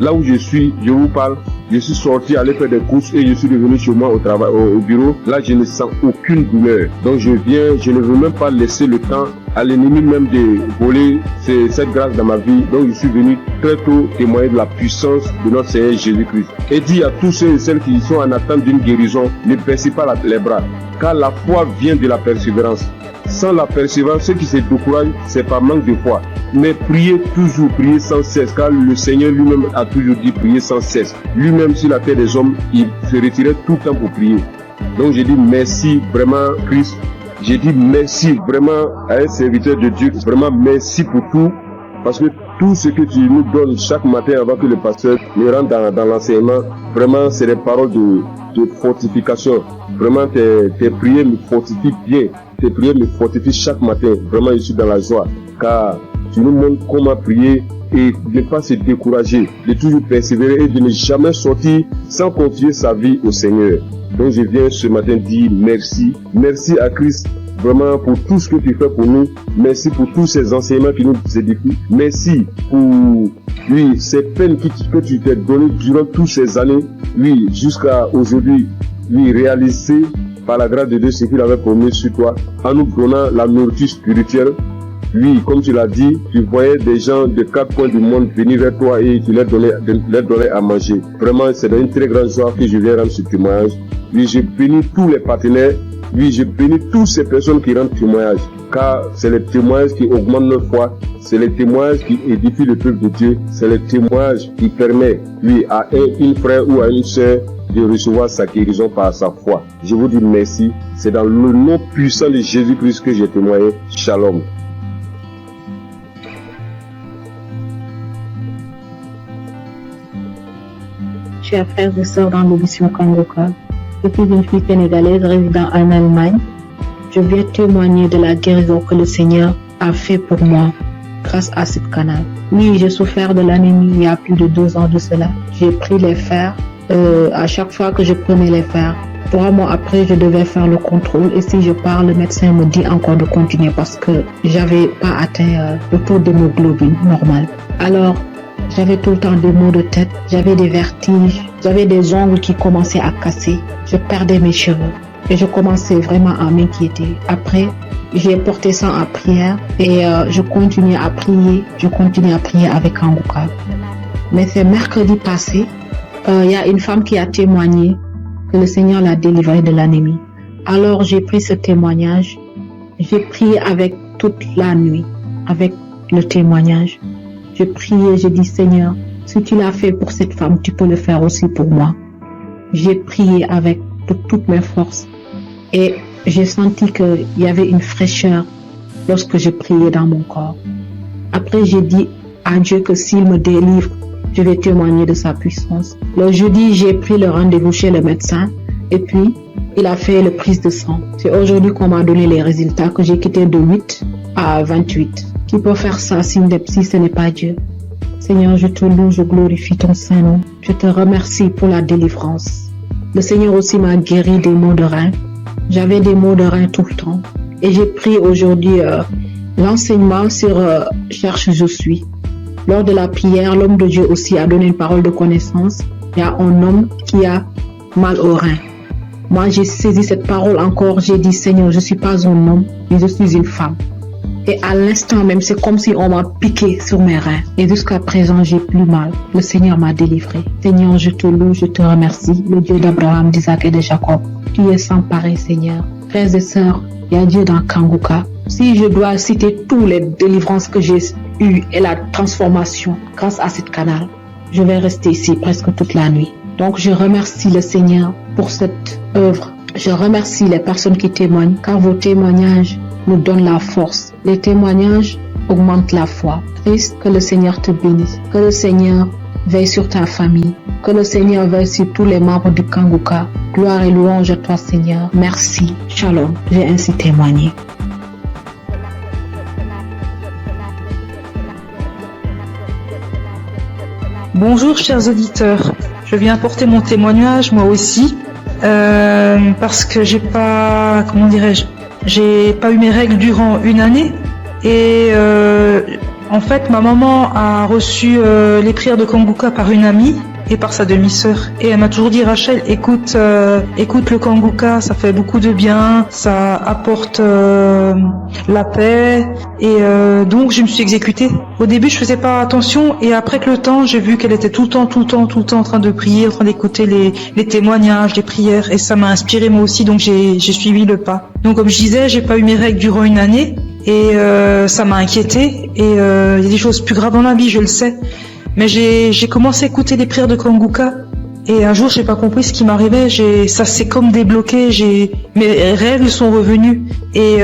Là où je suis, je vous parle, je suis sorti aller faire des courses et je suis revenu chez moi au bureau. Là, je ne sens aucune douleur. Donc je ne veux même pas laisser le temps à l'ennemi même de voler cette grâce dans ma vie. Donc je suis venu très tôt témoigner de la puissance de notre Seigneur Jésus-Christ. Et dit à tous ceux et celles qui sont en attente d'une guérison, ne baissez pas les bras, car la foi vient de la persévérance. Sans la persévérance, ceux qui se découragent, c'est par manque de foi. Mais priez toujours, priez sans cesse, car le Seigneur lui-même a toujours dit prier sans cesse. Lui-même sur la terre des hommes, il se retirait tout le temps pour prier. Donc j'ai dit merci vraiment Christ. J'ai dit merci vraiment à un serviteur de Dieu. Vraiment merci pour tout. Parce que tout ce que tu nous donnes chaque matin avant que le pasteur ne rentre dans l'enseignement, vraiment c'est des paroles de fortification. Vraiment tes prières me fortifient bien. Tes prières me fortifient chaque matin. Vraiment je suis dans la joie. Car tu nous montres comment prier et ne pas se décourager, de toujours persévérer et de ne jamais sortir sans confier sa vie au Seigneur. Donc je viens ce matin dire merci. Merci à Christ vraiment pour tout ce que tu fais pour nous. Merci pour tous ces enseignements qui nous édifient. Merci pour ces peines que tu t'es données durant toutes ces années. Jusqu'à aujourd'hui, réaliser par la grâce de Dieu ce qu'il avait promis sur toi, en nous donnant la nourriture spirituelle. Comme tu l'as dit, tu voyais des gens de 4 coins du monde venir vers toi et tu leur donnais à manger. Vraiment, c'est une très grande joie que je viens rendre ce témoignage. Je bénis tous les partenaires. Je bénis toutes ces personnes qui rendent témoignage. Car c'est les témoignages qui augmentent notre foi. C'est les témoignages qui édifient le peuple de Dieu. C'est les témoignages qui permettent, à une frère ou à une sœur de recevoir sa guérison par sa foi. Je vous dis merci. C'est dans le nom puissant de Jésus-Christ que j'ai témoigné. Shalom. Chers frères et sœurs dans l'émission Kangoka, je suis une fille sénégalaise résidant en Allemagne. Je viens témoigner de la guérison que le Seigneur a fait pour moi grâce à ce canal. Oui, j'ai souffert de l'anémie il y a plus de 2 ans de cela. J'ai pris les fers. À chaque fois que je prenais les fers, 3 mois après, je devais faire le contrôle. Et si je pars, le médecin me dit encore de continuer parce que j'avais pas atteint le taux d'hémoglobine normal. Alors, j'avais tout le temps des maux de tête, j'avais des vertiges, j'avais des ongles qui commençaient à casser, je perdais mes cheveux et je commençais vraiment à m'inquiéter. Après, j'ai porté ça en prière et je continuais à prier avec Kangoka. Mais c'est mercredi passé, il y a une femme qui a témoigné que le Seigneur l'a délivrée de l'anémie. Alors j'ai pris ce témoignage, j'ai prié avec toute la nuit, avec le témoignage. J'ai prié, j'ai dit Seigneur, si tu l'as fait pour cette femme, tu peux le faire aussi pour moi. J'ai prié avec toutes mes forces et j'ai senti qu'il y avait une fraîcheur lorsque je priais dans mon corps. Après, j'ai dit à Dieu que s'il me délivre, je vais témoigner de sa puissance. Le jeudi, j'ai pris le rendez-vous chez le médecin et puis il a fait le prise de sang. C'est aujourd'hui qu'on m'a donné les résultats que j'ai quitté de 8 à 28. Qui peut faire ça si ce n'est pas Dieu? Seigneur, je te loue, je glorifie ton Saint-Nom. Je te remercie pour la délivrance. Le Seigneur aussi m'a guéri des maux de rein. J'avais des maux de rein tout le temps. Et j'ai pris aujourd'hui l'enseignement sur Cherche je suis. Lors de la prière, l'homme de Dieu aussi a donné une parole de connaissance. Il y a un homme qui a mal au rein. Moi, j'ai saisi cette parole encore. J'ai dit, Seigneur, je ne suis pas un homme, mais je suis une femme. Et à l'instant même, c'est comme si on m'a piqué sur mes reins. Et jusqu'à présent, j'ai plus mal. Le Seigneur m'a délivré. Seigneur, je te loue, je te remercie. Le Dieu d'Abraham, d'Isaac et de Jacob. Tu es sans pareil, Seigneur. Frères et sœurs, il y a Dieu dans Kangoka. Si je dois citer toutes les délivrances que j'ai eues et la transformation grâce à ce canal, je vais rester ici presque toute la nuit. Donc je remercie le Seigneur pour cette œuvre. Je remercie les personnes qui témoignent, car vos témoignages nous donnent la force. Les témoignages augmentent la foi. Christ, que le Seigneur te bénisse. Que le Seigneur veille sur ta famille. Que le Seigneur veille sur tous les membres du Kanguka. Gloire et louange à toi, Seigneur. Merci. Shalom. J'ai ainsi témoigné. Bonjour chers auditeurs, je viens apporter mon témoignage moi aussi parce que j'ai pas eu mes règles durant une année et en fait ma maman a reçu les prières de Kanguka par une amie et par sa demi-sœur et elle m'a toujours dit Rachel écoute le Kanguka, ça fait beaucoup de bien, ça apporte la paix et donc je me suis exécutée. Au début je faisais pas attention et après que le temps j'ai vu qu'elle était tout le temps en train de prier, en train d'écouter les témoignages, les prières et ça m'a inspiré moi aussi donc j'ai suivi le pas. Donc comme je disais j'ai pas eu mes règles durant une année et ça m'a inquiétée et il y a des choses plus graves dans la vie je le sais. Mais j'ai commencé à écouter les prières de Kanguka et un jour j'ai pas compris ce qui m'arrivait, ça s'est comme débloqué, mes règles sont revenues et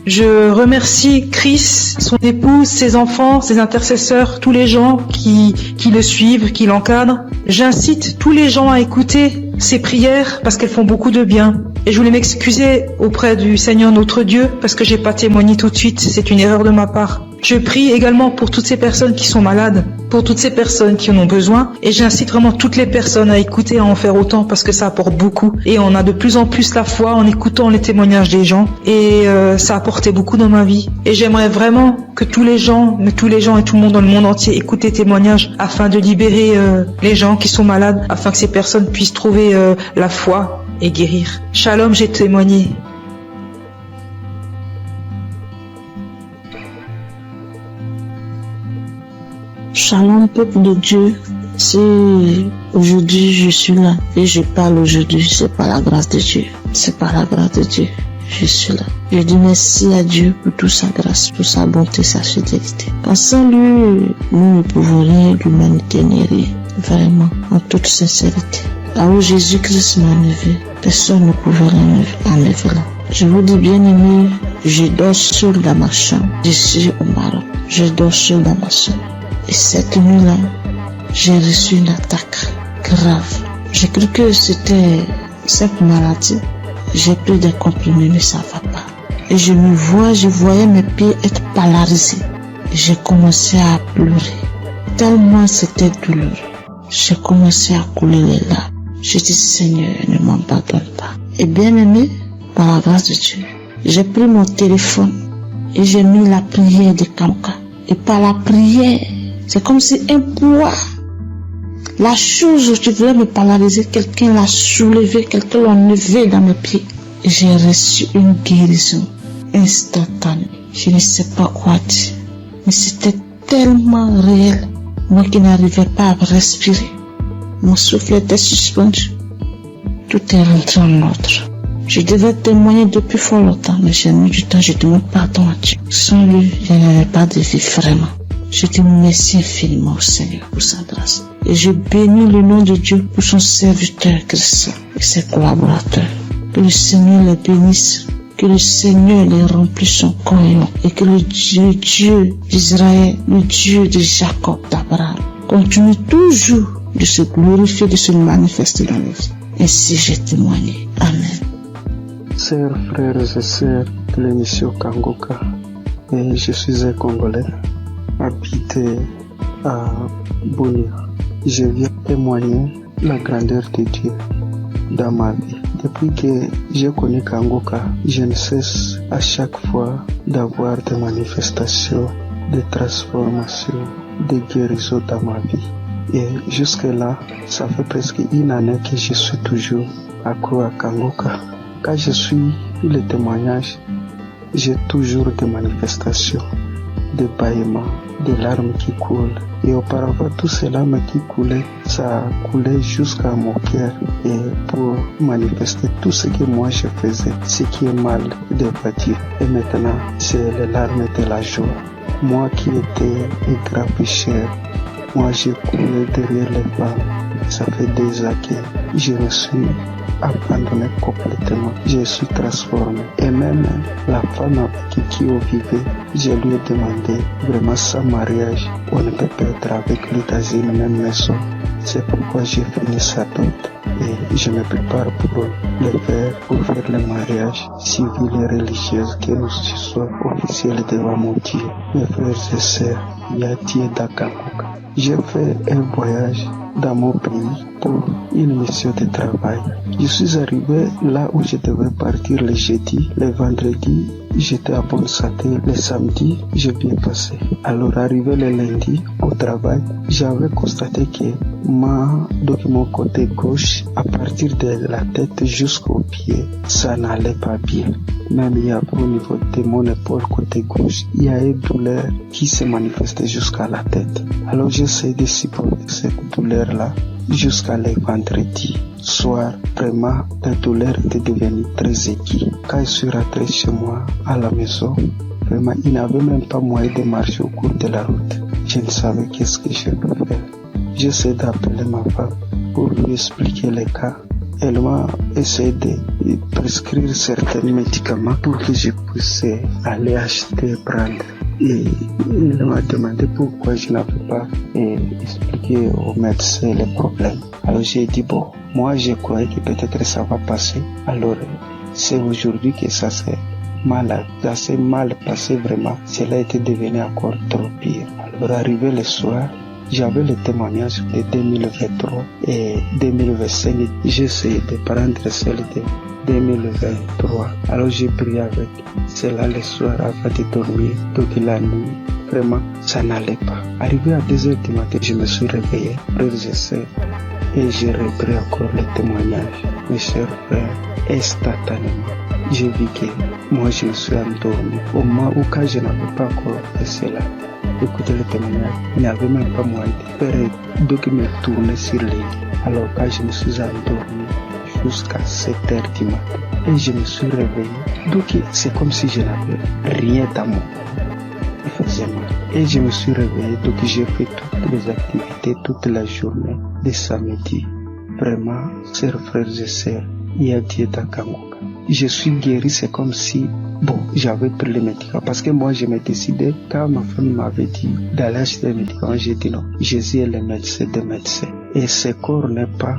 je remercie Chris, son épouse, ses enfants, ses intercesseurs, tous les gens qui le suivent, qui l'encadrent. J'incite tous les gens à écouter ces prières parce qu'elles font beaucoup de bien. Et je voulais m'excuser auprès du Seigneur notre Dieu parce que j'ai pas témoigné tout de suite, c'est une erreur de ma part. Je prie également pour toutes ces personnes qui sont malades, pour toutes ces personnes qui en ont besoin et j'incite vraiment toutes les personnes à écouter, à en faire autant parce que ça apporte beaucoup et on a de plus en plus la foi en écoutant les témoignages des gens et ça a apporté beaucoup dans ma vie et j'aimerais vraiment que tous les gens et tout le monde dans le monde entier écoutent les témoignages afin de libérer les gens qui sont malades, afin que ces personnes puissent trouver la foi et guérir. Shalom, j'ai témoigné. Shalom, peuple de Dieu. Si aujourd'hui je suis là et je parle aujourd'hui, c'est par la grâce de Dieu. C'est par la grâce de Dieu. Je suis là. Je dis merci à Dieu pour toute sa grâce, pour sa bonté, sa fidélité. Sans lui, nous ne pouvons rien, l'humanité n'est rien. Vraiment, en toute sincérité. Là où Jésus-Christ m'a enlevé, personne ne pouvait enlever là. Je vous dis bien aimé, je dors seul dans ma chambre. Je suis au Maroc. Je dors seul dans ma chambre. Et cette nuit-là, j'ai reçu une attaque grave. J'ai cru que c'était cette maladie. J'ai pris des comprimés, mais ça va pas. Et je voyais mes pieds être polarisés. J'ai commencé à pleurer. Tellement c'était douloureux. J'ai commencé à couler les larmes. Je dis, Seigneur, ne m'abandonne pas. Et bien aimé, par la grâce de Dieu, j'ai pris mon téléphone et j'ai mis la prière de Kanguka. Et par la prière, c'est comme si un poids, la chose où tu voulais me polariser, quelqu'un l'a soulevé, quelqu'un l'a enlevé dans mes pieds. Et j'ai reçu une guérison instantanée. Je ne sais pas quoi dire, mais c'était tellement réel. Moi qui n'arrivais pas à respirer, mon souffle était suspendu. Tout est rentré en ordre. Je devais témoigner depuis fort longtemps, mais j'ai mis du temps, je demande pardon à Dieu. Sans lui, je n'avais pas de vie vraiment. Je dis merci infiniment au Seigneur pour sa grâce. Et je bénis le nom de Dieu pour son serviteur Christ et ses collaborateurs. Que le Seigneur les bénisse, que le Seigneur les remplisse son cœur et que le Dieu d'Israël, le Dieu de Jacob, d'Abraham, continue toujours de se glorifier, de se manifester dans nos vies. Ainsi j'ai témoigné. Amen. Chers frères et sœurs de l'émission Kanguka, et je suis un Congolais habité à Bunia. Je viens témoigner la grandeur de Dieu dans ma vie. Depuis que j'ai connu Kanguka, je ne cesse à chaque fois d'avoir des manifestations, de transformations, de guérisons dans ma vie. Et jusque-là, ça fait presque une année que je suis toujours accro à Kanguka. Quand je suis les témoignages, j'ai toujours des manifestations, des bâillements, des larmes qui coulent. Et auparavant, tous ces larmes qui coulaient, ça coulait jusqu'à mon cœur. Et pour manifester tout ce que moi je faisais, ce qui est mal devant Dieu. Et maintenant, c'est les larmes de la joie. Moi qui étais un grand pécheur, Moi, j'ai couru derrière les femmes. Ça fait 2 ans que je me suis abandonné complètement. Je suis transformé. Et même la femme avec qui on vivait, je lui ai demandé vraiment sans mariage, on ne peut pas être avec lui dans une même maison. C'est pourquoi j'ai fini sa dot et je me prépare pour le mariage civil et religieux, que nous soyons officiels devant mon Dieu. Mes frères et sœurs, Yati et Dakangoka. J'ai fait un voyage dans mon pays pour une mission de travail. Je suis arrivé là où je devais partir le jeudi, le vendredi, j'étais à bonne santé, le samedi, je bien passé. Alors arrivé le lundi au travail, j'avais constaté que mon côté gauche, à partir de la tête jusqu'au pied, ça n'allait pas bien. Même il y a au niveau de mon épaule côté gauche, il y a une douleur qui se manifestait jusqu'à la tête. Alors j'essaie de supporter cette douleur-là jusqu'à le vendredi soir. Vraiment, la douleur était devenue très aiguë. Quand je suis rentré chez moi à la maison, vraiment, il n'avait même pas moyen de marcher au cours de la route. Je ne savais qu'est-ce que je peux faire. J'essaie d'appeler ma femme pour lui expliquer les cas. Elle m'a essayé de prescrire certains médicaments pour que je puisse aller acheter et prendre. Et elle m'a demandé pourquoi je n'avais pas expliqué au médecin les problèmes. Alors j'ai dit bon, moi je croyais que peut-être ça va passer. Alors c'est aujourd'hui que ça s'est mal passé vraiment. Cela était devenu encore trop pire. Alors arrivé le soir, j'avais le témoignage de 2023 et 2025. J'ai essayé de prendre celle de 2023. Alors j'ai prié avec cela le soir avant de dormir. Donc la nuit, vraiment, ça n'allait pas. Arrivé à 2h du matin, je me suis réveillé, frères et sœurs, et j'ai repris encore le témoignage. Mes chers frères, instantanément, j'ai vu que moi je me suis endormi. Au moment où quand je n'avais pas encore fait cela, écoutez le témoignage, il n'y avait même pas moyen de faire, donc me tourner sur les lits. Alors quand je me suis endormi jusqu'à 7h du matin et je me suis réveillé, donc c'est comme si je n'avais rien dans mon corps. Il faisait mal. Et je me suis réveillé, donc j'ai fait toutes les activités toute la journée de samedi. Vraiment, chers frères et sœurs, il y a Dieu dans Kangoka. Je suis guéri, c'est comme si j'avais pris les médicaments. Parce que moi, je me décidais, quand ma femme m'avait dit d'aller acheter les médicaments, j'ai dit non. Jésus est le médecin des médecins. Et ce corps n'est pas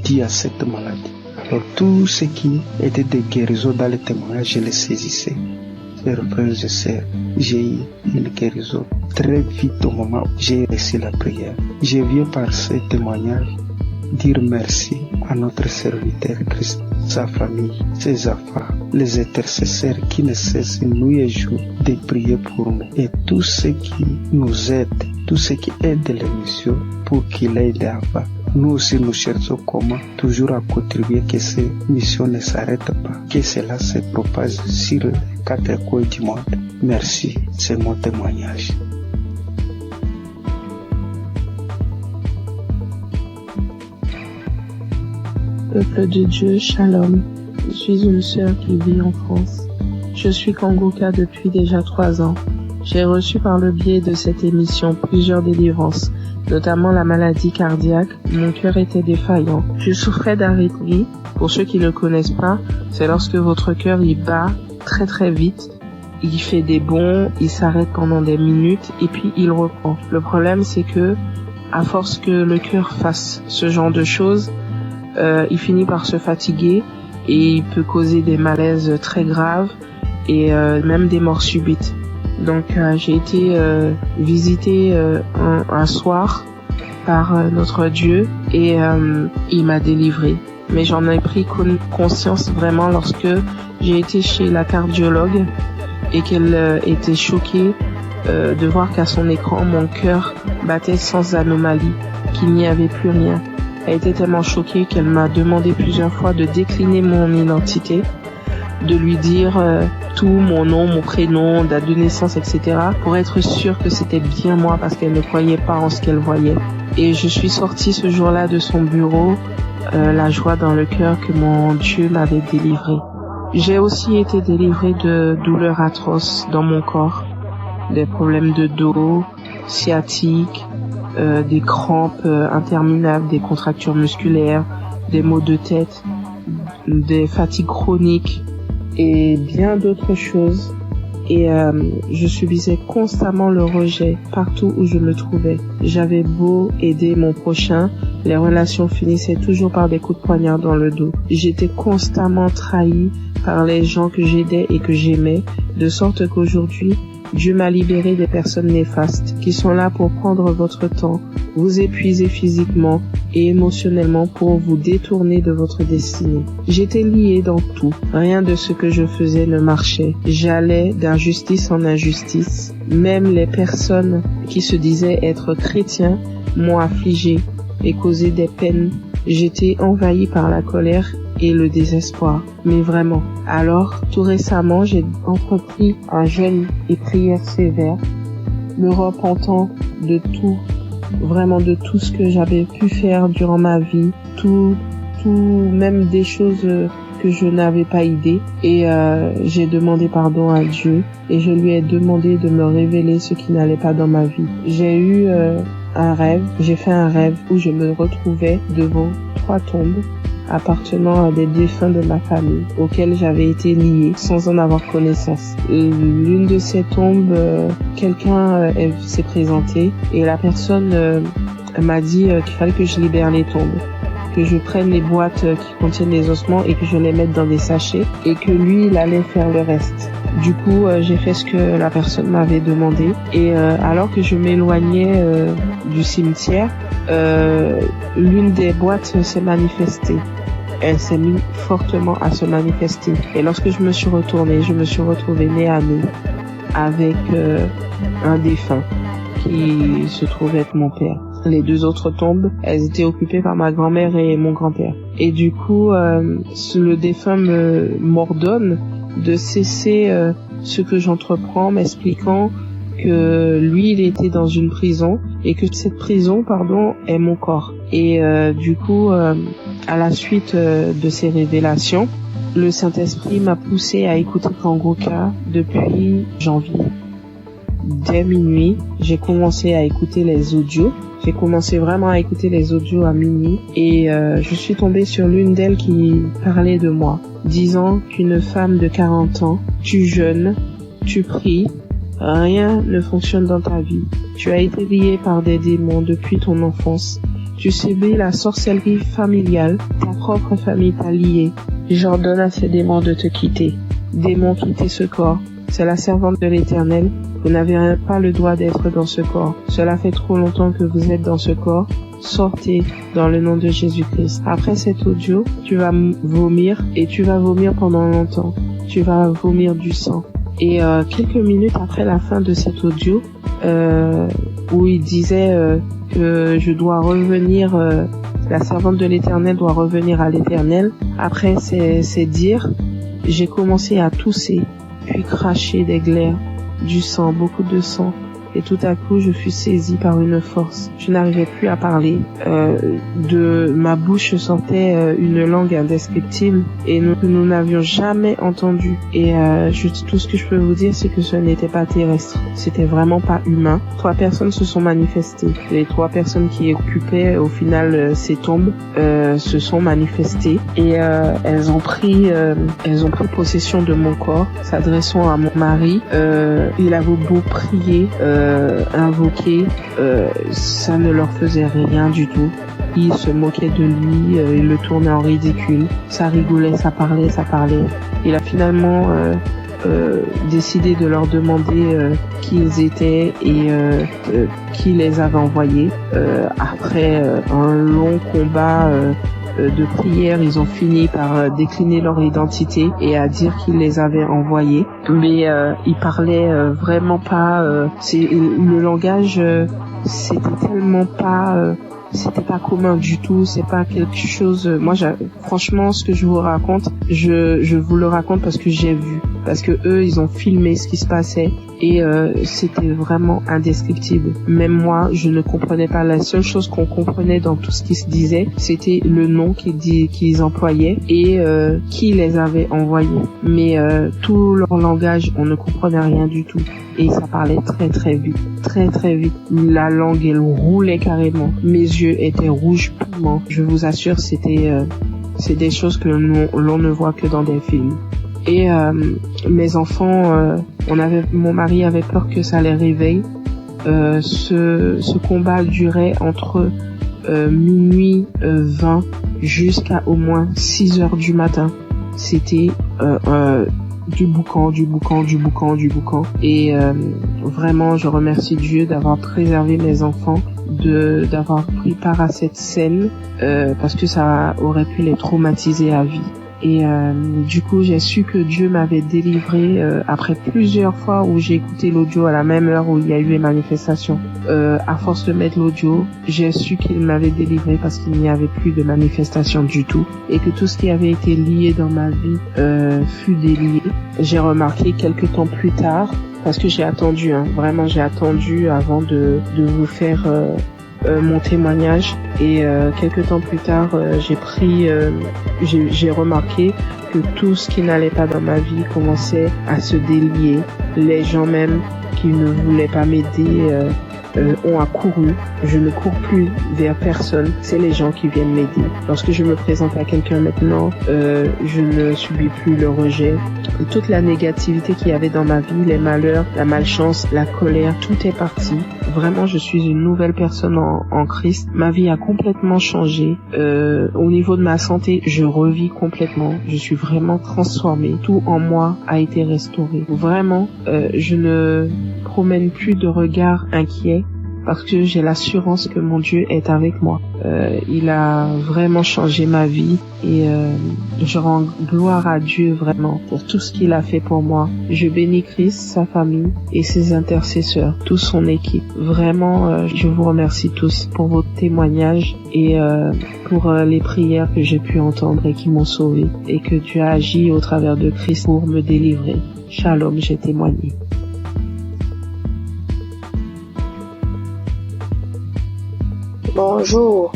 dû à cette maladie. Alors, tout ce qui était de guérison dans les témoignages, je les saisissais. Chers frères et sœurs, j'ai eu une guérison très vite au moment où j'ai reçu la prière. Je viens par ce témoignage dire merci à notre serviteur Christ, sa famille, ses enfants, les intercesseurs qui ne cessent nuit et jour de prier pour nous et tous ceux qui nous aident, tous ceux qui aident l'émission pour qu'il aille avant. Nous aussi nous cherchons comment toujours à contribuer que ces missions ne s'arrêtent pas, que cela se propage sur les 4 coins du monde. Merci, c'est mon témoignage. Peuple de Dieu, Shalom. Je suis une sœur qui vit en France. Je suis Kangoka depuis déjà 3 ans. J'ai reçu par le biais de cette émission plusieurs délivrances, notamment la maladie cardiaque. Mon cœur était défaillant. Je souffrais d'arythmie. Pour ceux qui ne le connaissent pas, c'est lorsque votre cœur il bat très très vite. Il fait des bonds, il s'arrête pendant des minutes et puis il reprend. Le problème c'est que, à force que le cœur fasse ce genre de choses, il finit par se fatiguer et il peut causer des malaises très graves et même des morts subites. Donc j'ai été visitée un soir par notre Dieu et il m'a délivrée. Mais j'en ai pris conscience vraiment lorsque j'ai été chez la cardiologue et qu'elle était choquée de voir qu'à son écran mon cœur battait sans anomalie, qu'il n'y avait plus rien. Elle était tellement choquée qu'elle m'a demandé plusieurs fois de décliner mon identité, de lui dire tout, mon nom, mon prénom, date de naissance, etc. pour être sûre que c'était bien moi parce qu'elle ne croyait pas en ce qu'elle voyait. Et je suis sortie ce jour-là de son bureau, la joie dans le cœur que mon Dieu m'avait délivrée. J'ai aussi été délivrée de douleurs atroces dans mon corps, des problèmes de dos, sciatique, des crampes interminables, des contractures musculaires, des maux de tête, des fatigues chroniques et bien d'autres choses. Et je subissais constamment le rejet partout où je me trouvais. J'avais beau aider mon prochain, les relations finissaient toujours par des coups de poignard dans le dos. J'étais constamment trahie par les gens que j'aidais et que j'aimais, de sorte qu'aujourd'hui, Dieu m'a libéré des personnes néfastes qui sont là pour prendre votre temps, vous épuiser physiquement et émotionnellement pour vous détourner de votre destinée. J'étais liée dans tout. Rien de ce que je faisais ne marchait. J'allais d'injustice en injustice. Même les personnes qui se disaient être chrétiens m'ont affligée et causé des peines. J'étais envahie par la colère et le désespoir. Mais vraiment. Alors, tout récemment, j'ai entrepris un jeûne et prière sévère, me repentant de tout, vraiment de tout ce que j'avais pu faire durant ma vie, tout, même des choses que je n'avais pas idée. Et j'ai demandé pardon à Dieu et je lui ai demandé de me révéler ce qui n'allait pas dans ma vie. J'ai eu j'ai fait un rêve où je me retrouvais devant 3 tombes appartenant à des défunts de ma famille auxquels j'avais été liée sans en avoir connaissance. L'une de ces tombes, quelqu'un s'est présenté et la personne m'a dit qu'il fallait que je libère les tombes, que je prenne les boîtes qui contiennent les ossements et que je les mette dans des sachets et que lui, il allait faire le reste. Du coup, j'ai fait ce que la personne m'avait demandé et alors que je m'éloignais du cimetière, l'une des boîtes s'est manifestée. Elle s'est mise fortement à se manifester. Et lorsque je me suis retournée, je me suis retrouvée nez à nez avec un défunt qui se trouvait être mon père. Les 2 autres tombes, elles étaient occupées par ma grand-mère et mon grand-père. Et du coup, le défunt m'ordonne de cesser ce que j'entreprends, m'expliquant que lui, il était dans une prison et que cette prison, est mon corps. Et du coup, à la suite de ces révélations, le Saint-Esprit m'a poussé à écouter Kangoka depuis janvier. Dès minuit, j'ai commencé à écouter les audios. J'ai commencé vraiment à écouter les audios à minuit et je suis tombée sur l'une d'elles qui parlait de moi, disant qu'une femme de 40 ans, tu jeûnes, tu pries, rien ne fonctionne dans ta vie. Tu as été liée par des démons depuis ton enfance. Tu subis la sorcellerie familiale. Ta propre famille t'a liée. J'ordonne à ces démons de te quitter. Démons, quittez ce corps. C'est la servante de l'Éternel. Vous n'avez pas le droit d'être dans ce corps. Cela fait trop longtemps que vous êtes dans ce corps. Sortez dans le nom de Jésus-Christ. Après cet audio, tu vas vomir et tu vas vomir pendant longtemps. Tu vas vomir du sang. Et quelques minutes après la fin de cet audio, où il disait que je dois revenir, la servante de l'Éternel doit revenir à l'Éternel. Après ces dires, j'ai commencé à tousser, puis cracher des glaires, du sang, beaucoup de sang. Et tout à coup, je fus saisie par une force. Je n'arrivais plus à parler. De ma bouche sortait une langue indescriptible et nous n'avions jamais entendu. Et tout ce que je peux vous dire, c'est que ce n'était pas terrestre. C'était vraiment pas humain. 3 personnes se sont manifestées. Les 3 personnes qui occupaient au final ces tombes se sont manifestées et elles ont pris possession de mon corps, s'adressant à mon mari. Il avait beau prier, invoquer, ça ne leur faisait rien du tout. Ils se moquaient de lui, ils le tournaient en ridicule. Ça rigolait, ça parlait. Il a finalement décidé de leur demander qui ils étaient et qui les avait envoyés. Après un long combat de prière, ils ont fini par décliner leur identité et à dire qu'ils les avaient envoyés. Mais ils parlaient vraiment pas. Le langage, c'était tellement pas. C'était pas commun du tout, c'est pas quelque chose. Moi, franchement, ce que je vous raconte, je vous le raconte parce que j'ai vu, parce que eux, ils ont filmé ce qui se passait et c'était vraiment indescriptible. Même moi, je ne comprenais pas. La seule chose qu'on comprenait dans tout ce qui se disait, c'était le nom qu'ils employaient et qui les avait envoyés. Mais tout leur langage, on ne comprenait rien du tout. Et ça parlait très très vite, très très vite. La langue, elle roulait carrément. Mes yeux étaient rouges piment. Je vous assure, c'est des choses que l'on ne voit que dans des films. Et mes enfants, mon mari avait peur que ça les réveille. Ce combat durait entre minuit 20 jusqu'à au moins 6 heures du matin. C'était du boucan. Et vraiment, je remercie Dieu d'avoir préservé mes enfants, d'avoir pris part à cette scène, parce que ça aurait pu les traumatiser à vie. Et du coup, j'ai su que Dieu m'avait délivré après plusieurs fois où j'ai écouté l'audio à la même heure où il y a eu les manifestations. À force de mettre l'audio, j'ai su qu'il m'avait délivré parce qu'il n'y avait plus de manifestations du tout et que tout ce qui avait été lié dans ma vie fut délié. J'ai remarqué quelques temps plus tard, parce que j'ai attendu, vraiment j'ai attendu avant de vous faire mon témoignage, et quelques temps plus tard j'ai remarqué que tout ce qui n'allait pas dans ma vie commençait à se délier. Les gens même qui ne voulaient pas m'aider ont accouru. Je ne cours plus vers personne, c'est les gens qui viennent m'aider. Lorsque je me présente à quelqu'un maintenant, je ne subis plus le rejet. Et toute la négativité qu'il y avait dans ma vie, les malheurs, la malchance, la colère, tout est parti. Vraiment, je suis une nouvelle personne en Christ. Ma vie a complètement changé. Au niveau de ma santé, je revis complètement. Je suis vraiment transformée. Tout en moi a été restauré. Vraiment, je ne promène plus de regard inquiet parce que j'ai l'assurance que mon Dieu est avec moi. Il a vraiment changé ma vie et je rends gloire à Dieu vraiment pour tout ce qu'il a fait pour moi. Je bénis Christ, sa famille et ses intercesseurs, toute son équipe. Vraiment, je vous remercie tous pour vos témoignages et pour les prières que j'ai pu entendre et qui m'ont sauvé, et que Dieu a agi au travers de Christ pour me délivrer. Shalom, j'ai témoigné. Bonjour,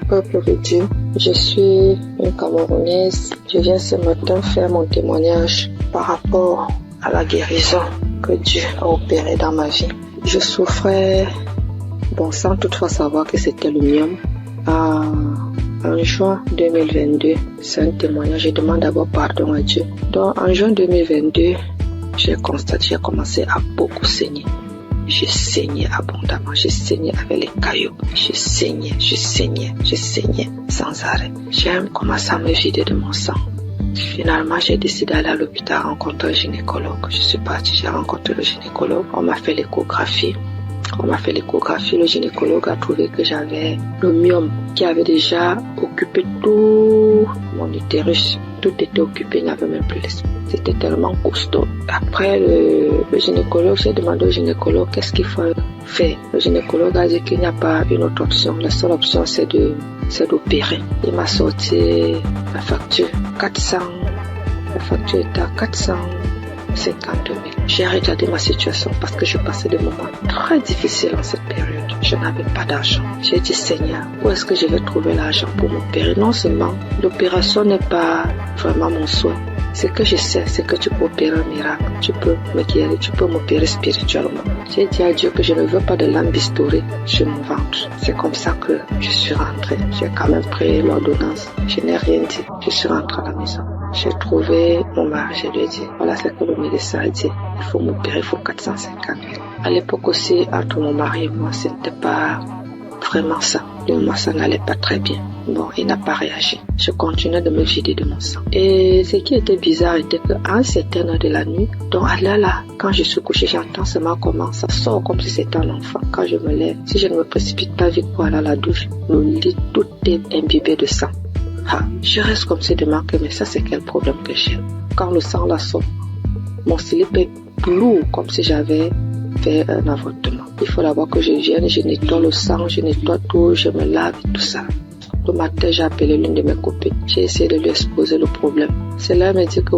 peuple de Dieu. Je suis une Camerounaise. Je viens ce matin faire mon témoignage par rapport à la guérison que Dieu a opérée dans ma vie. Je souffrais, sans toutefois savoir que c'était le myome, en juin 2022. C'est un témoignage. Je demande d'abord pardon à Dieu. Donc, en juin 2022, j'ai commencé à beaucoup saigner. Je saignais abondamment, je saignais avec les cailloux, je saignais sans arrêt. J'ai commencé à me vider de mon sang. Finalement, j'ai décidé d'aller à l'hôpital rencontrer un gynécologue. Je suis partie, j'ai rencontré le gynécologue. On m'a fait l'échographie. Le gynécologue a trouvé que j'avais le myome qui avait déjà occupé tout mon utérus. Tout était occupé, il n'y avait même plus l'espace. C'était tellement costaud. Après le gynécologue, j'ai demandé au gynécologue qu'est-ce qu'il faut faire. Le gynécologue a dit qu'il n'y a pas une autre option. La seule option, c'est d'opérer. Il m'a sorti la facture. La facture était à 452 000. J'ai regardé ma situation parce que je passais des moments très difficiles en cette période. Je n'avais pas d'argent. J'ai dit, Seigneur, où est-ce que je vais trouver l'argent pour m'opérer? Non seulement l'opération n'est pas vraiment mon souhait. Ce que je sais, c'est que tu peux opérer un miracle. Tu peux me guérir, tu peux m'opérer spirituellement. J'ai dit à Dieu que je ne veux pas de lampe bistourée sur mon ventre. C'est comme ça que je suis rentrée. J'ai quand même pris l'ordonnance. Je n'ai rien dit. Je suis rentrée à la maison. J'ai trouvé mon mari, je lui ai dit, voilà ce que le médecin a dit. Il faut m'opérer, il faut 450 000. À l'époque aussi, entre mon mari et moi, ce n'était pas vraiment ça. Moi, ça n'allait pas très bien. Bon, il n'a pas réagi. Je continuais de me vider de mon sang. Et ce qui était bizarre était qu'à un certain heure de la nuit, donc là, quand je suis couchée, j'entends seulement comment ça sort comme si c'était un enfant. Quand je me lève, si je ne me précipite pas vite pour aller à la douche, le lit, tout est imbibé de sang. Je reste comme si de manquer, mais ça, c'est quel problème que j'ai? Quand le sang là sort, mon slip est lourd, comme si j'avais fait un avortement. Il faut d'abord que je vienne, je nettoie le sang, je nettoie tout, je me lave et tout ça. Le matin, j'ai appelé l'une de mes copines. J'ai essayé de lui exposer le problème. Celle-là me dit que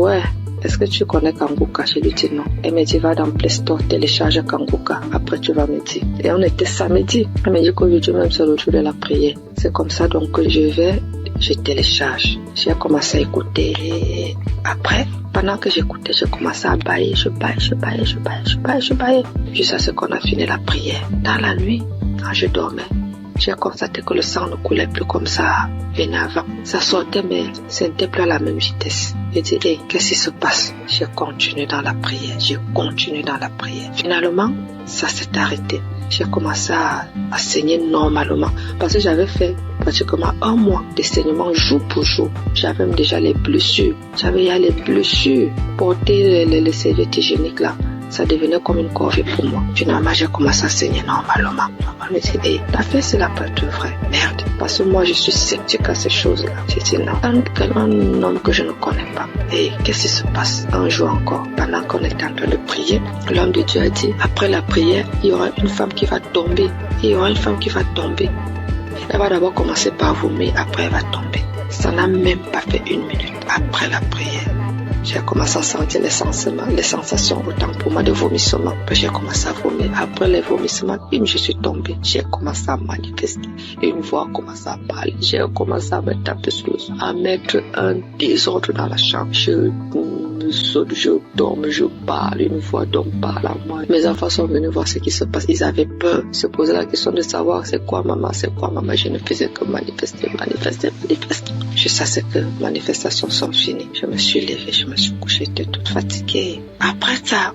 est-ce que tu connais Kanguka? Je lui dis non. Elle me dit, va dans Play Store, télécharge Kanguka. Après, tu vas me dire. Et on était samedi. Elle me dit qu'aujourd'hui même, c'est le jour de la prière. C'est comme ça, donc, que je télécharge. J'ai commencé à écouter. Après, pendant que j'écoutais, j'ai commencé à bailler. Je baillais. Jusqu'à ce qu'on a fini la prière. Dans la nuit, quand je dormais, j'ai constaté que le sang ne coulait plus comme ça venait avant. Ça sortait, mais ce n'était plus à la même vitesse. J'ai dit, hey, qu'est-ce qui se passe? J'ai continué dans la prière. Finalement, ça s'est arrêté. J'ai commencé à saigner normalement. Parce que j'avais fait pratiquement 1 mois de saignement jour pour jour. J'avais même déjà les blessures. Porter les serviettes hygiéniques là, ça devenait comme une corvée pour moi. Finalement, j'ai commencé à saigner normalement. Je me suis dit, hey, ta fait, c'est la pas de vrai. Merde. Parce que moi, je suis sceptique à ces choses-là. J'ai dit non. Un homme que je ne connais pas. Et qu'est-ce qui se passe? Un jour encore, pendant qu'on était en train de prier, l'homme de Dieu a dit, après la prière, il y aura une femme qui va tomber. Elle va d'abord commencer par vomir, après elle va tomber. Ça n'a même pas fait 1 minute après la prière. J'ai commencé à sentir les sensations autant pour moi de vomissement. Puis j'ai commencé à vomir. Après les vomissements, je suis tombée. J'ai commencé à manifester. Une voix a commencé à parler. J'ai commencé à me taper sur le sol, à mettre un désordre dans la chambre. Je saute, je tombe, je parle. Une voix d'homme parle à moi. Mes enfants sont venus voir ce qui se passe. Ils avaient peur. Ils se posaient la question de savoir c'est quoi maman. Je ne faisais que manifester. Jusqu'à ce que les manifestations sont finies. Je me suis levée, je me suis couchée, j'étais toute fatiguée. Après ça,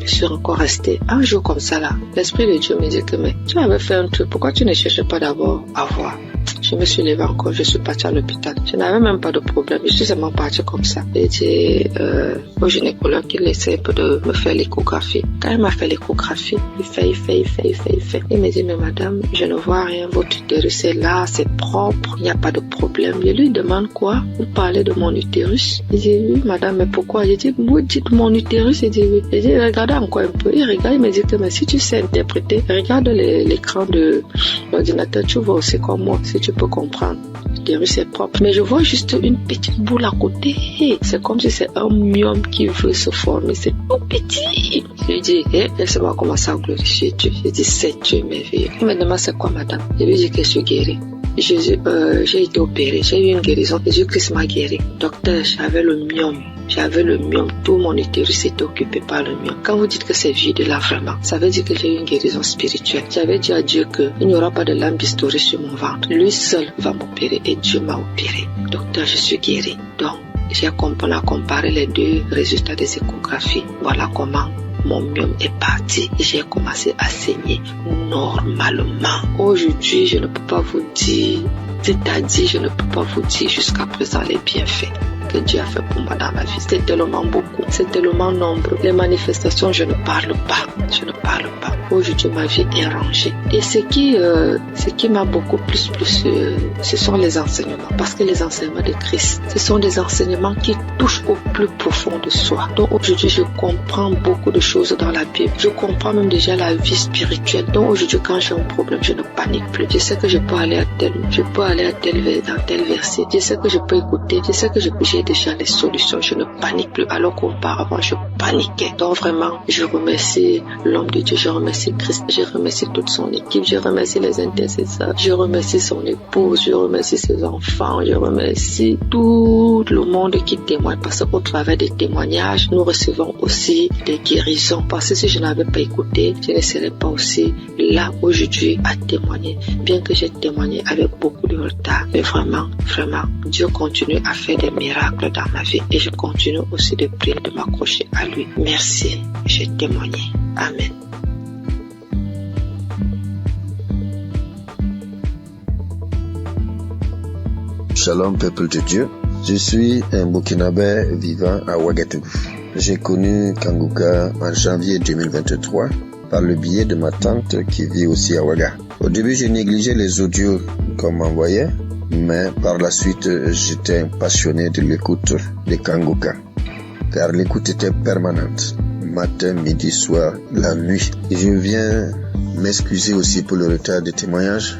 je suis encore restée un jour comme ça là. L'Esprit de Dieu me dit que mais tu avais fait un truc, pourquoi tu ne cherchais pas d'abord à voir? Je me suis levée encore, je suis partie à l'hôpital. Je n'avais même pas de problème, je suis seulement partie comme ça. J'ai dit au gynécologue qu'il essaie de me faire l'échographie. Quand il m'a fait l'échographie, il fait. Il me dit, mais madame, je ne vois rien, votre utérus est là, c'est propre, il n'y a pas de problème. Je lui demande quoi? Vous parlez de mon utérus? Il dit, oui madame, mais pourquoi? J'ai dit, vous dites mon utérus? Il dit, oui. J'ai dit, regardez encore un peu. Il regarde, il me dit que mais si tu sais interpréter, regarde l'écran de l'ordinateur, tu vois aussi comme moi, si tu peux comprendre. L'utérus est propre. Mais je vois juste une petite boule à côté. C'est comme si c'est un myome qui veut se former. C'est tout petit. Je lui dis, laisse-moi commencer à glorifier Dieu. Je dis, c'est Dieu merveilleux. Il me demande, c'est quoi madame? Je lui dis que je suis guérie. J'ai été opérée, j'ai eu une guérison. Jésus-Christ m'a guéri. Docteur, j'avais le myome. Tout mon utérus était occupé par le myome. Quand vous dites que c'est vide là vraiment, ça veut dire que j'ai eu une guérison spirituelle. J'avais dit à Dieu qu'il n'y aura pas de lame bistorée sur mon ventre. Lui seul va m'opérer et Dieu m'a opéré. Docteur, je suis guérie. Donc, on a comparé les 2 résultats des échographies. Voilà comment mon myome est parti et j'ai commencé à saigner normalement. Aujourd'hui, je ne peux pas vous dire, je ne peux pas vous dire jusqu'à présent les bienfaits que Dieu a fait pour moi dans ma vie. C'est tellement beaucoup, c'est tellement nombreux. Les manifestations, je ne parle pas. Aujourd'hui, ma vie est rangée. Et ce qui m'a beaucoup plus, ce sont les enseignements. Parce que les enseignements de Christ, ce sont des enseignements qui touchent au plus profond de soi. Donc aujourd'hui, je comprends beaucoup de choses dans la Bible. Je comprends même déjà la vie spirituelle. Donc aujourd'hui, quand j'ai un problème, je ne panique plus. Je sais que je peux aller dans tel verset. Je sais que je peux écouter. Je sais que j'ai déjà les solutions. Je ne panique plus alors qu'auparavant, je paniquais. Donc vraiment, je remercie l'homme de Dieu. Je remercie Christ, je remercie toute son équipe, je remercie les intercesseurs, je remercie son épouse, je remercie ses enfants, je remercie tout le monde qui témoigne parce qu'au travers des témoignages, nous recevons aussi des guérisons parce que si je n'avais pas écouté, je ne serais pas aussi là aujourd'hui à témoigner, bien que j'ai témoigné avec beaucoup de retard. Mais vraiment, Dieu continue à faire des miracles dans ma vie et je continue aussi de prier, de m'accrocher à lui. Merci, j'ai témoigné. Amen. Shalom peuple de Dieu, je suis un Burkinabé vivant à Ouagadougou. J'ai connu Kanguka en janvier 2023 par le biais de ma tante qui vit aussi à Ouaga. Au début, j'ai négligé les audios qu'on m'envoyait, mais par la suite, j'étais passionné de l'écoute de Kanguka, car l'écoute était permanente, matin, midi, soir, la nuit. Et je viens m'excuser aussi pour le retard des témoignages,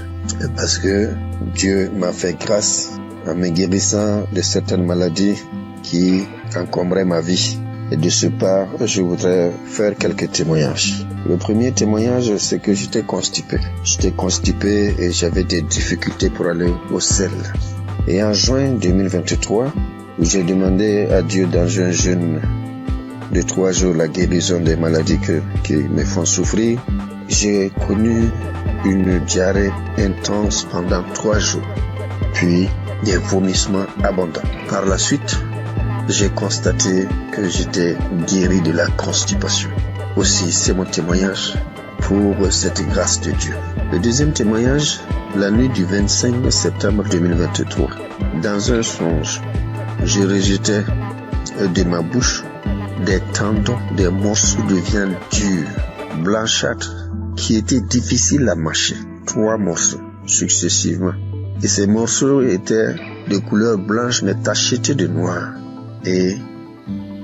parce que Dieu m'a fait grâce en me guérissant de certaines maladies qui encombrait ma vie. Et de ce part, je voudrais faire quelques témoignages. Le premier témoignage, c'est que j'étais constipé. J'étais constipé et j'avais des difficultés pour aller au sel. Et en juin 2023, où j'ai demandé à Dieu dans un jeûne de 3 jours la guérison des maladies qui me font souffrir, j'ai connu une diarrhée intense pendant 3 jours, puis des vomissements abondants. Par la suite, j'ai constaté que j'étais guéri de la constipation. Aussi, c'est mon témoignage pour cette grâce de Dieu. Le deuxième témoignage, la nuit du 25 septembre 2023. Dans un songe, je rejetais de ma bouche des tendons, des morceaux de viande dure, blanchâtre, qui étaient difficiles à mâcher. 3 morceaux successivement. Et ces morceaux étaient de couleur blanche mais tachetés de noir. Et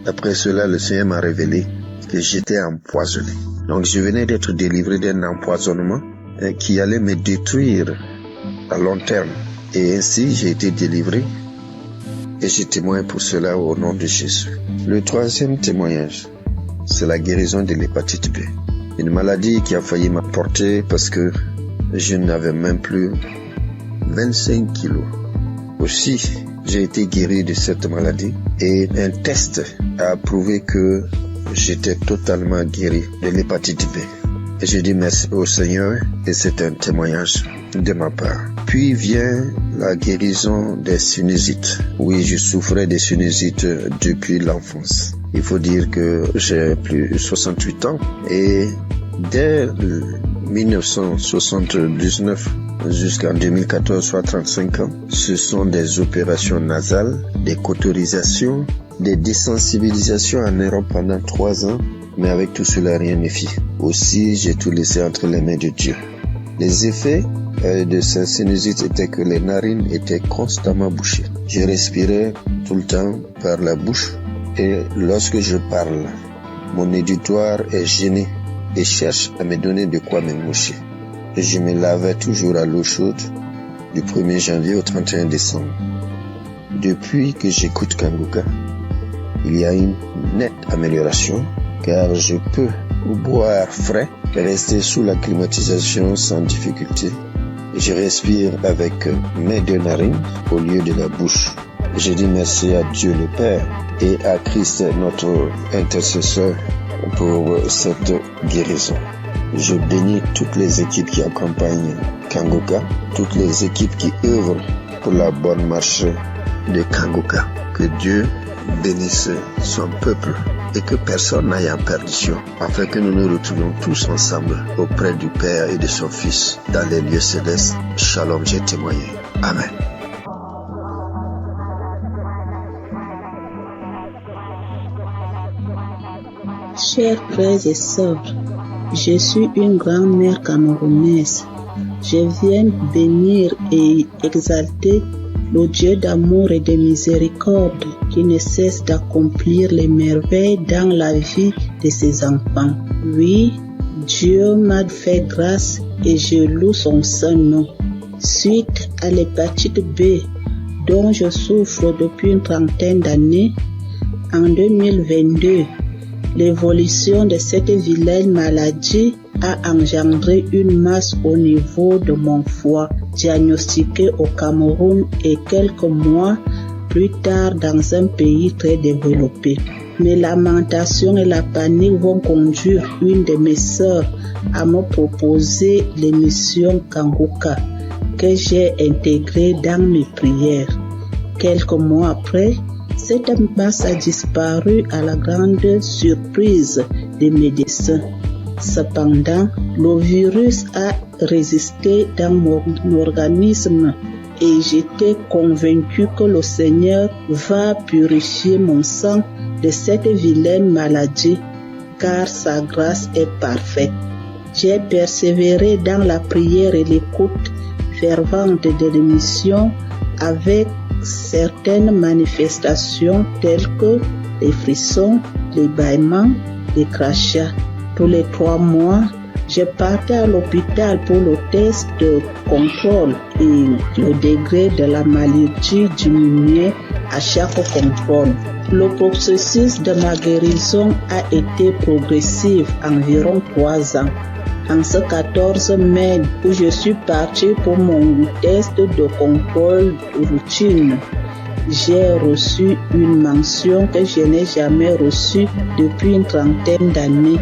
après cela, le Seigneur m'a révélé que j'étais empoisonné. Donc je venais d'être délivré d'un empoisonnement qui allait me détruire à long terme. Et ainsi, j'ai été délivré et je témoigne pour cela au nom de Jésus. Le troisième témoignage, c'est la guérison de l'hépatite B. Une maladie qui a failli m'emporter parce que je n'avais même plus 25 kilos. Aussi, j'ai été guéri de cette maladie et un test a prouvé que j'étais totalement guéri de l'hépatite B. Et je dis merci au Seigneur et c'est un témoignage de ma part. Puis vient la guérison des sinusites. Oui, je souffrais des sinusites depuis l'enfance. Il faut dire que j'ai plus de 68 ans et dès 1979 jusqu'en 2014, soit 35 ans, ce sont des opérations nasales, des cauterisations, des désensibilisations en Europe pendant 3 ans, mais avec tout cela, rien ne fit. Aussi, j'ai tout laissé entre les mains de Dieu. Les effets de cette sinusite étaient que les narines étaient constamment bouchées. Je respirais tout le temps par la bouche et lorsque je parle, mon auditoire est gêné et cherche à me donner de quoi me moucher. Et je me lavais toujours à l'eau chaude du 1er janvier au 31 décembre. Depuis que j'écoute Kanguka, il y a une nette amélioration car je peux boire frais et rester sous la climatisation sans difficulté. Je respire avec mes 2 narines au lieu de la bouche. Je dis merci à Dieu le Père et à Christ notre intercesseur pour cette guérison. Je bénis toutes les équipes qui accompagnent Kanguka, toutes les équipes qui œuvrent pour la bonne marche de Kanguka. Que Dieu bénisse son peuple et que personne n'aille en perdition, afin que nous nous retrouvions tous ensemble auprès du Père et de son Fils dans les lieux célestes. Shalom, j'ai témoigné. Amen. Chers frères et sœurs, je suis une grand-mère camerounaise. Je viens bénir et exalter le Dieu d'amour et de miséricorde qui ne cesse d'accomplir les merveilles dans la vie de ses enfants. Oui, Dieu m'a fait grâce et je loue son saint nom. Suite à l'hépatite B dont je souffre depuis une trentaine d'années, en 2022, l'évolution de cette vilaine maladie a engendré une masse au niveau de mon foie, diagnostiquée au Cameroun et quelques mois plus tard dans un pays très développé. Mes lamentations et la panique vont conduire une de mes sœurs à me proposer l'émission Kanguka que j'ai intégrée dans mes prières. Quelques mois après, cette masse a disparu à la grande surprise des médecins. Cependant, le virus a résisté dans mon organisme et j'étais convaincu que le Seigneur va purifier mon sang de cette vilaine maladie, car sa grâce est parfaite. J'ai persévéré dans la prière et l'écoute fervente de l'émission avec certaines manifestations telles que les frissons, les bâillements, les crachats. Tous les 3 mois, je partais à l'hôpital pour le test de contrôle et le degré de la maladie diminuait à chaque contrôle. Le processus de ma guérison a été progressif, environ 3 ans. En ce 14 mai où je suis partie pour mon test de contrôle routine, j'ai reçu une mention que je n'ai jamais reçue depuis une trentaine d'années,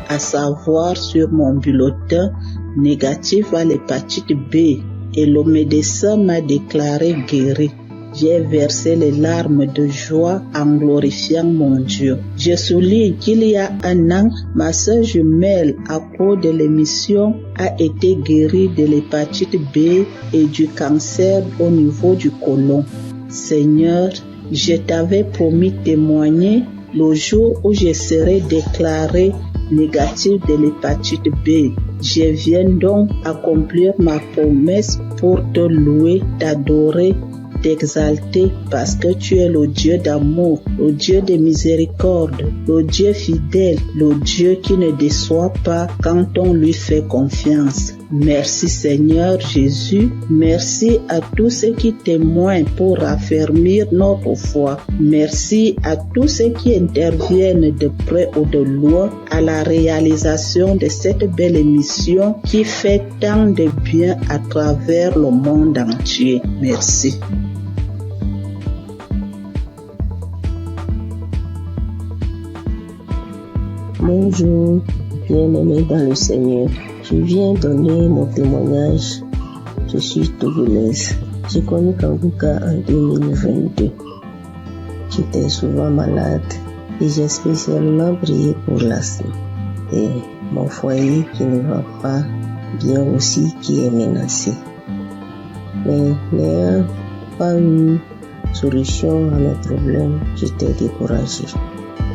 à savoir sur mon bulletin négatif à l'hépatite B, et le médecin m'a déclaré guéri. J'ai versé les larmes de joie en glorifiant mon Dieu. Je souligne qu'il y a 1 an, ma sœur jumelle, à cause de l'émission, a été guérie de l'hépatite B et du cancer au niveau du côlon. Seigneur, je t'avais promis témoigner le jour où je serai déclarée négative de l'hépatite B. Je viens donc accomplir ma promesse pour te louer, t'adorer, t'exalter, parce que tu es le Dieu d'amour, le Dieu de miséricorde, le Dieu fidèle, le Dieu qui ne déçoit pas quand on lui fait confiance. Merci Seigneur Jésus, merci à tous ceux qui témoignent pour raffermir notre foi. Merci à tous ceux qui interviennent de près ou de loin à la réalisation de cette belle émission qui fait tant de bien à travers le monde entier. Merci. Bonjour, bien-aimés dans le Seigneur. Je viens donner mon témoignage. Je suis togolaise. J'ai connu Kanguka en 2022. J'étais souvent malade et j'ai spécialement prié pour l'asthme. Et mon foyer qui ne va pas bien aussi qui est menacé. Mais n'ayant pas eu solution à mes problèmes, j'étais découragée.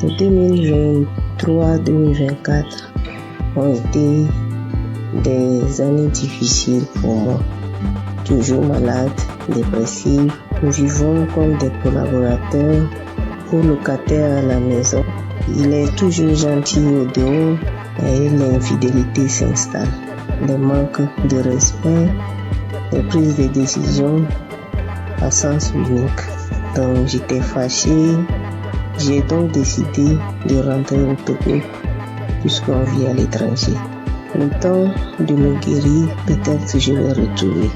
De 2023-2024 ont été des années difficiles pour moi. Toujours malade, dépressive, nous vivons comme des collaborateurs ou locataires à la maison. Il est toujours gentil au dehors et l'infidélité s'installe. Les manques de respect, les prises de décision à sens unique. Donc j'étais fâchée. J'ai donc décidé de rentrer au Togo puisqu'on vit à l'étranger. Le temps de me guérir, peut-être je vais retourner.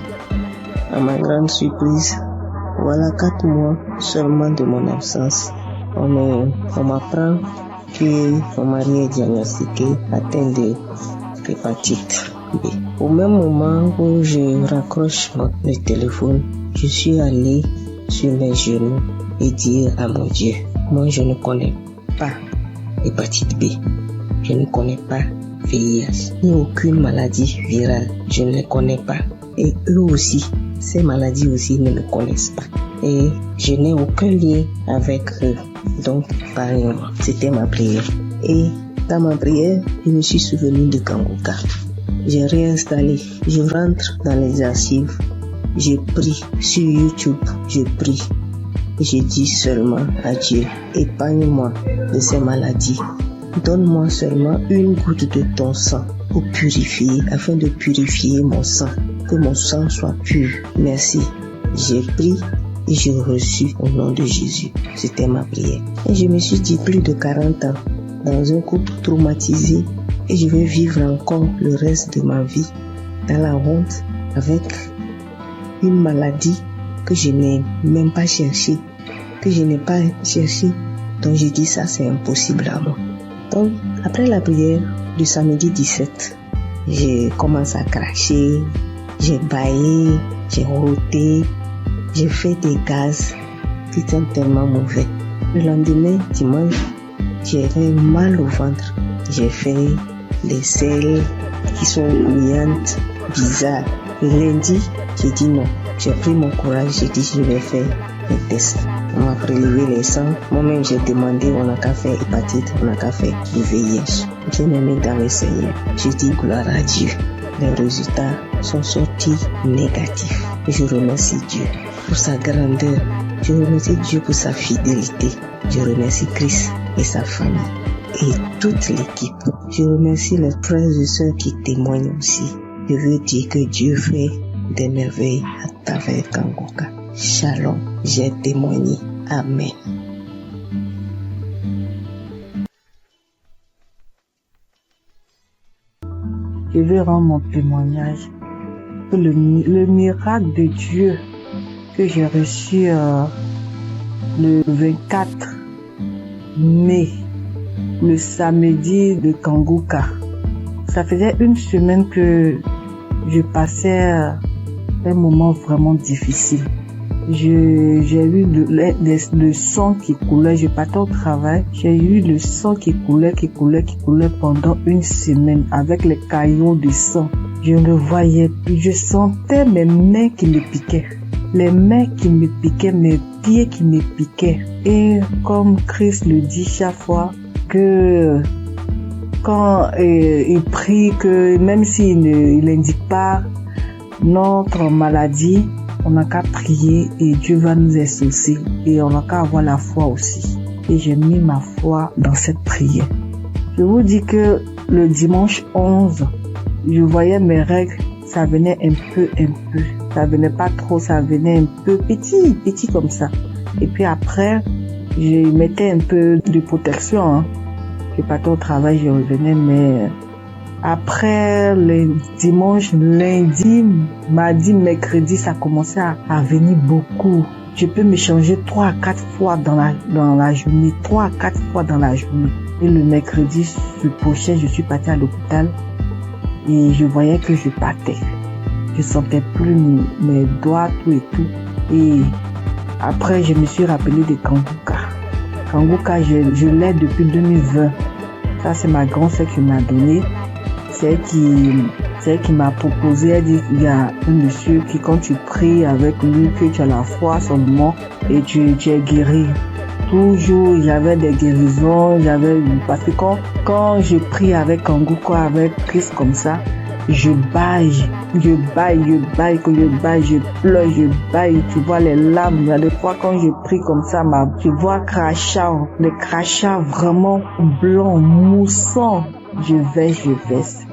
À ma grande surprise, voilà 4 mois seulement de mon absence. On m'apprend que mon mari est diagnostiqué atteint de l'hépatite B. Au même moment où je raccroche le téléphone, je suis allé sur mes genoux et dire à mon Dieu, moi je ne connais pas l'hépatite B, je ne connais pas VIH, ni aucune maladie virale, je ne les connais pas. Et eux aussi, ces maladies aussi ne me connaissent pas. Et je n'ai aucun lien avec eux. Donc, parlez-moi. C'était ma prière. Et dans ma prière, je me suis souvenu de Kanguka. J'ai réinstallé. Je rentre dans les archives. J'ai pris sur YouTube. Je prie. Et je dis seulement à Dieu, épargne-moi de ces maladies. Donne-moi seulement une goutte de ton sang pour purifier, afin de purifier mon sang. Que mon sang soit pur. Merci. J'ai pris et j'ai reçu au nom de Jésus. C'était ma prière. Et je me suis dit plus de 40 ans dans un couple traumatisé et je vais vivre encore le reste de ma vie dans la honte avec une maladie que je n'ai même pas cherchée, que je n'ai pas cherché. Donc j'ai dit ça c'est impossible à moi. Donc après la prière du samedi 17, j'ai commencé à cracher. J'ai baillé, j'ai roté, j'ai fait des gaz qui sont tellement mauvais. Le lendemain, dimanche, j'avais mal au ventre. J'ai fait des selles qui sont bouillantes, bizarres. Le lundi, j'ai dit non. J'ai pris mon courage, j'ai dit je vais faire un test. On m'a prélevé les sangs. Moi-même, j'ai demandé, on n'a qu'à faire hépatite, on n'a qu'à faire le VIH. J'ai mis dans le Seigneur. J'ai dit gloire à Dieu. Les résultats sont sortis négatifs. Je remercie Dieu pour sa grandeur. Je remercie Dieu pour sa fidélité. Je remercie Christ et sa famille et toute l'équipe. Je remercie les frères et sœurs qui témoignent aussi. Je veux dire que Dieu fait des merveilles à travers Kanguka. Shalom, j'ai témoigné. Amen. Je vais rendre mon témoignage que le miracle de Dieu que j'ai reçu le 24 mai, le samedi de Kanguka. Ça faisait une semaine que je passais un moment vraiment difficile. J'ai eu le sang qui coulait, je partais au travail, j'ai eu le sang qui coulait pendant une semaine avec les caillots de sang. Je ne voyais plus, je sentais mes mains qui me piquaient. Les mains qui me piquaient, mes pieds qui me piquaient. Et comme Christ le dit chaque fois, que quand il prie, que même s'il n'indique pas notre maladie, on n'a qu'à prier et Dieu va nous exaucer. Et on n'a qu'à avoir la foi aussi. Et j'ai mis ma foi dans cette prière. Je vous dis que le dimanche 11, je voyais mes règles, ça venait un peu. Ça venait pas trop, ça venait un peu petit comme ça. Et puis après, je mettais un peu de protection. Je partais au travail, je revenais, mais après le dimanche, lundi, mardi, mercredi, ça commençait à venir beaucoup. Je peux me changer 3 à 4 fois dans la journée, 3 à 4 fois dans la journée. Et le mercredi, ce prochain, je suis partie à l'hôpital et je voyais que je partais. Je sentais plus mes doigts, tout et tout. Et après, je me suis rappelé de Kanguka. Kanguka, je l'ai depuis 2020. Ça, c'est ma grand-sœur qui m'a donné. C'est elle qui m'a proposé. Elle dit, il y a un monsieur qui, quand tu pries avec lui, que tu as la foi seulement et tu es guéri. Toujours, j'avais des guérisons, parce que quand je prie avec Kanguka, avec Christ comme ça, je baille, je pleure, je baille, tu vois les larmes. Il y a des fois quand je prie comme ça, tu vois les crachats vraiment blancs, moussants. Je verse.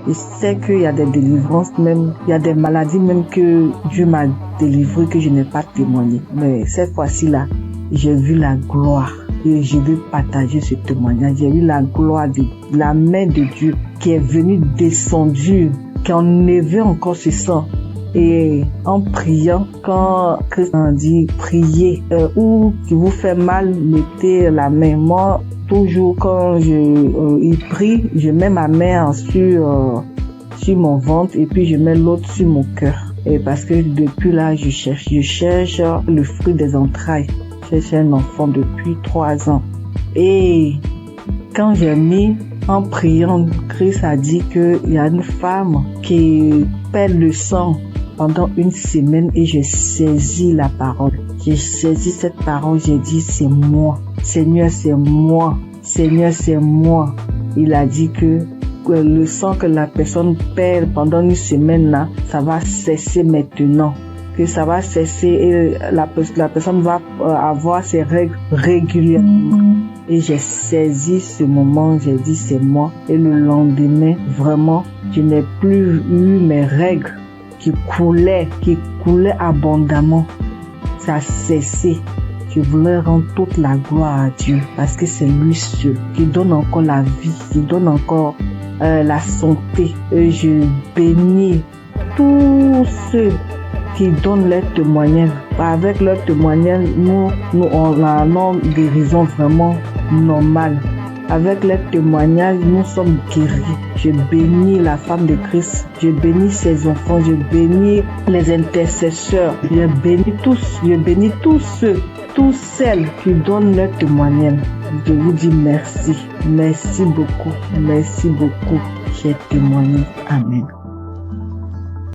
Je sais qu'il y a des délivrances même, il y a des maladies même que Dieu m'a délivré que je n'ai pas témoigné. Mais cette fois-ci là, j'ai vu la gloire et je vais partager ce témoignage. J'ai vu la gloire de la main de Dieu qui est venue descendue, qui enlevait encore ce sang. Et en priant, quand Christ a dit priez, ou qui vous fait mal, mettez la main. Moi, toujours quand il prie, je mets ma main sur mon ventre et puis je mets l'autre sur mon cœur. Et parce que depuis là, je cherche le fruit des entrailles. Je cherche un enfant depuis 3 ans. Et quand j'ai mis en priant, Christ a dit qu'il y a une femme qui perd le sang pendant une semaine et j'ai saisi la parole. J'ai saisi cette parole, j'ai dit c'est moi. Seigneur, c'est moi. Seigneur, c'est moi. Il a dit que le sang que la personne perd pendant une semaine là, ça va cesser maintenant. Que ça va cesser et la personne va avoir ses règles régulièrement. Et j'ai saisi ce moment, j'ai dit c'est moi. Et le lendemain, vraiment, je n'ai plus eu mes règles qui coulaient abondamment. Ça a cessé. Je voulais rendre toute la gloire à Dieu parce que c'est lui seul qui donne encore la vie, qui donne encore la santé. Et je bénis tous ceux qui donnent leur témoignage. Avec leur témoignage, nous on a une guérison vraiment normale. Avec leur témoignage, nous sommes guéris. Je bénis la femme de Christ. Je bénis ses enfants. Je bénis les intercesseurs. Je bénis tous ceux, toutes celles qui donnent leur témoignage. Je vous dis merci. Merci beaucoup. Merci beaucoup. J'ai témoigné. Amen.